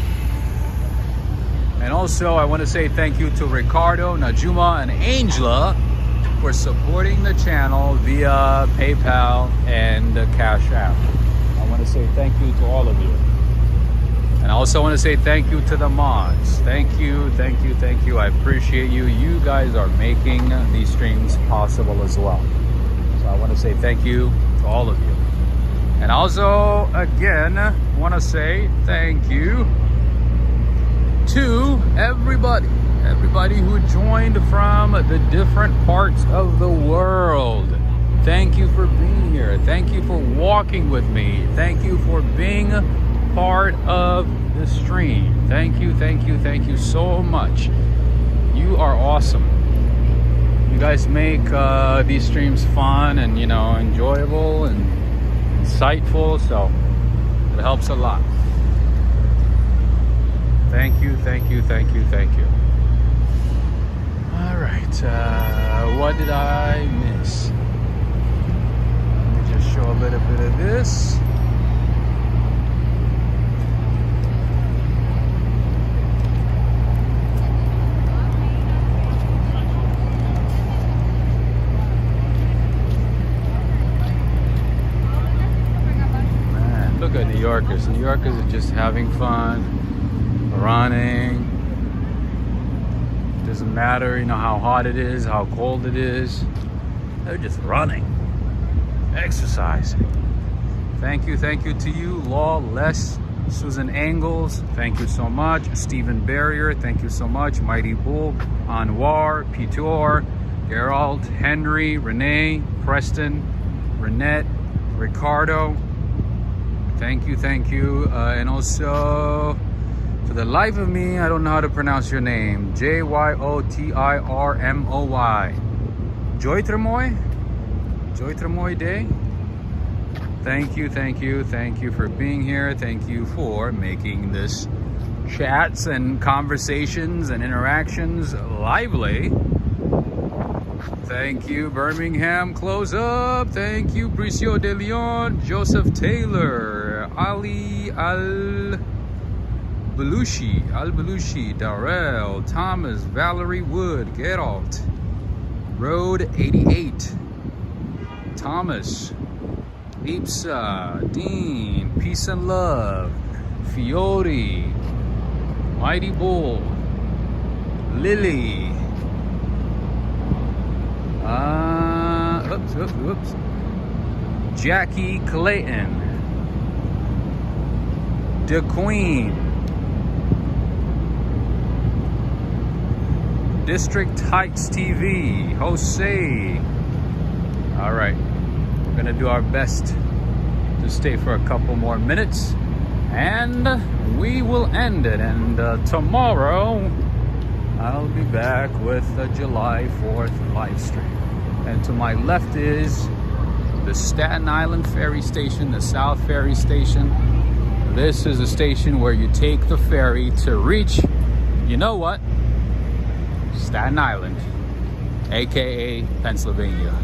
And also I want to say thank you to Ricardo, Najuma, and Angela for supporting the channel via PayPal and the Cash App. I want to say thank you to all of you. And I also want to say thank you to the mods. Thank you. I appreciate you. You guys are making these streams possible as well. So I want to say thank you to all of you. And also, again, want to say thank you to everybody who joined from the different parts of the world. Thank you for being here. Thank you for walking with me. Thank you for being part of the stream. Thank you so much. You are awesome. You guys make these streams fun and, you know, enjoyable and insightful, so it helps a lot. Thank you. All right, what did I miss? Let me just show a little bit of this. Look at New Yorkers. New Yorkers are just having fun, running. Doesn't matter, you know, how hot it is, how cold it is. They're just running, exercising. Thank you to you, Law, Les, Susan Engels. Thank you so much. Stephen Barrier, thank you so much. Mighty Bull, Anwar, Pitor, Gerald, Henry, Renee, Preston, Renette, Ricardo. Thank you. And also, for the life of me, I don't know how to pronounce your name. Jyotirmoy. Joy Tremoy Day. Thank you for being here. Thank you for making this chats and conversations and interactions lively. Thank you, Birmingham Close Up. Thank you, Bricio de Leon, Joseph Taylor, Ali Al-Belushi, Darrell, Thomas, Valerie Wood, Geralt, Road 88, Thomas, Ipsa, Dean, Peace and Love, Fiori, Mighty Bull, Lily. Oops. Jackie Clayton. The Queen. District Heights TV. Jose. All right. We're going to do our best to stay for a couple more minutes. And we will end it. And tomorrow, I'll be back with the July 4th live stream. And to my left is the Staten Island ferry station, the South Ferry Station. This is a station where you take the ferry to reach, you know what? Staten Island, aka Pennsylvania.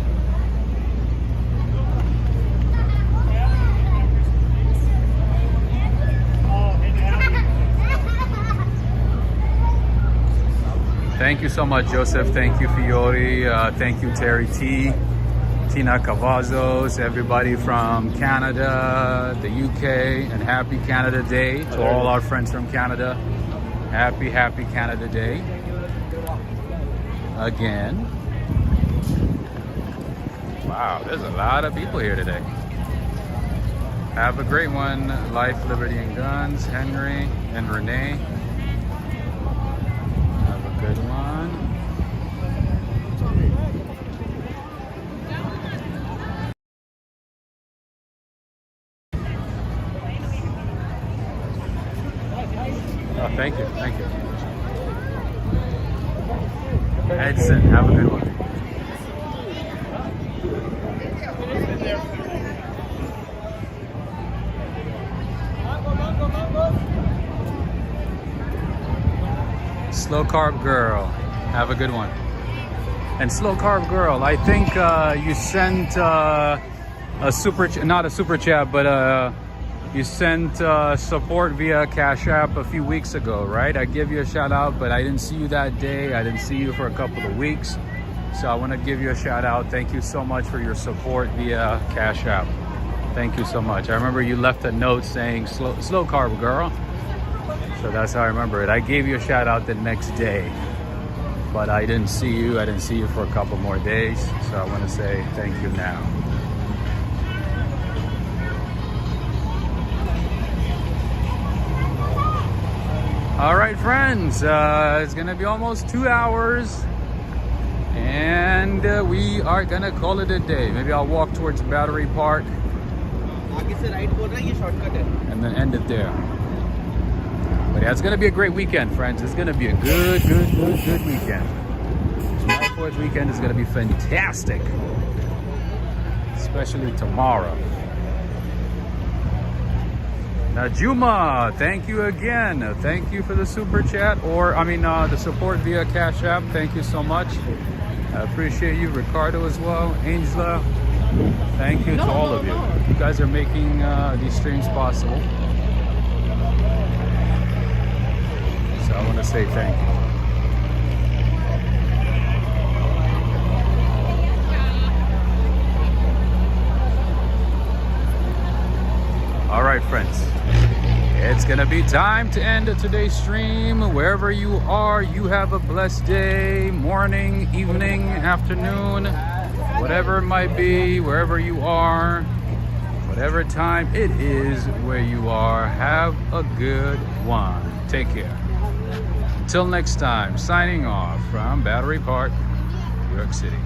Thank you so much, Joseph. Thank you, Fiori. Thank you, Terry T. Tina Cavazos, everybody from Canada, the UK, and happy Canada Day to all our friends from Canada. Happy Canada Day. Again. Wow, there's a lot of people here today. Have a great one. Life, Liberty, and Guns. Henry and Renee. Have a good one. Oh, thank you. Edson, have a good one. Slow Carb Girl, have a good one. And Slow Carb Girl, I think you sent a not a super chat, but you sent support via Cash App a few weeks ago, right? I gave you a shout out, but I didn't see you that day. I didn't see you for a couple of weeks. So I want to give you a shout out. Thank you so much for your support via Cash App. Thank you so much. I remember you left a note saying slow Carb Girl. So that's how I remember it. I gave you a shout out the next day, but I didn't see you. I didn't see you for a couple more days. So I want to say thank you now. All right, friends, it's gonna be almost 2 hours and we are gonna call it a day. Maybe I'll walk towards Battery Park and then end it there. But yeah, it's gonna be a great weekend, friends. It's gonna be a good weekend. July 4th weekend is gonna be fantastic, especially tomorrow. Najuma, thank you again. Thank you for the super chat, the support via Cash App. Thank you so much. I appreciate you. Ricardo as well. Angela, thank you to all of you. You guys are making these streams possible. So I want to say thank you. All right, friends. It's gonna be time to end today's stream. Wherever you are, you have a blessed day, morning, evening, afternoon, whatever it might be, wherever you are, whatever time it is where you are, have a good one. Take care. Until next time, signing off from Battery Park, New York City.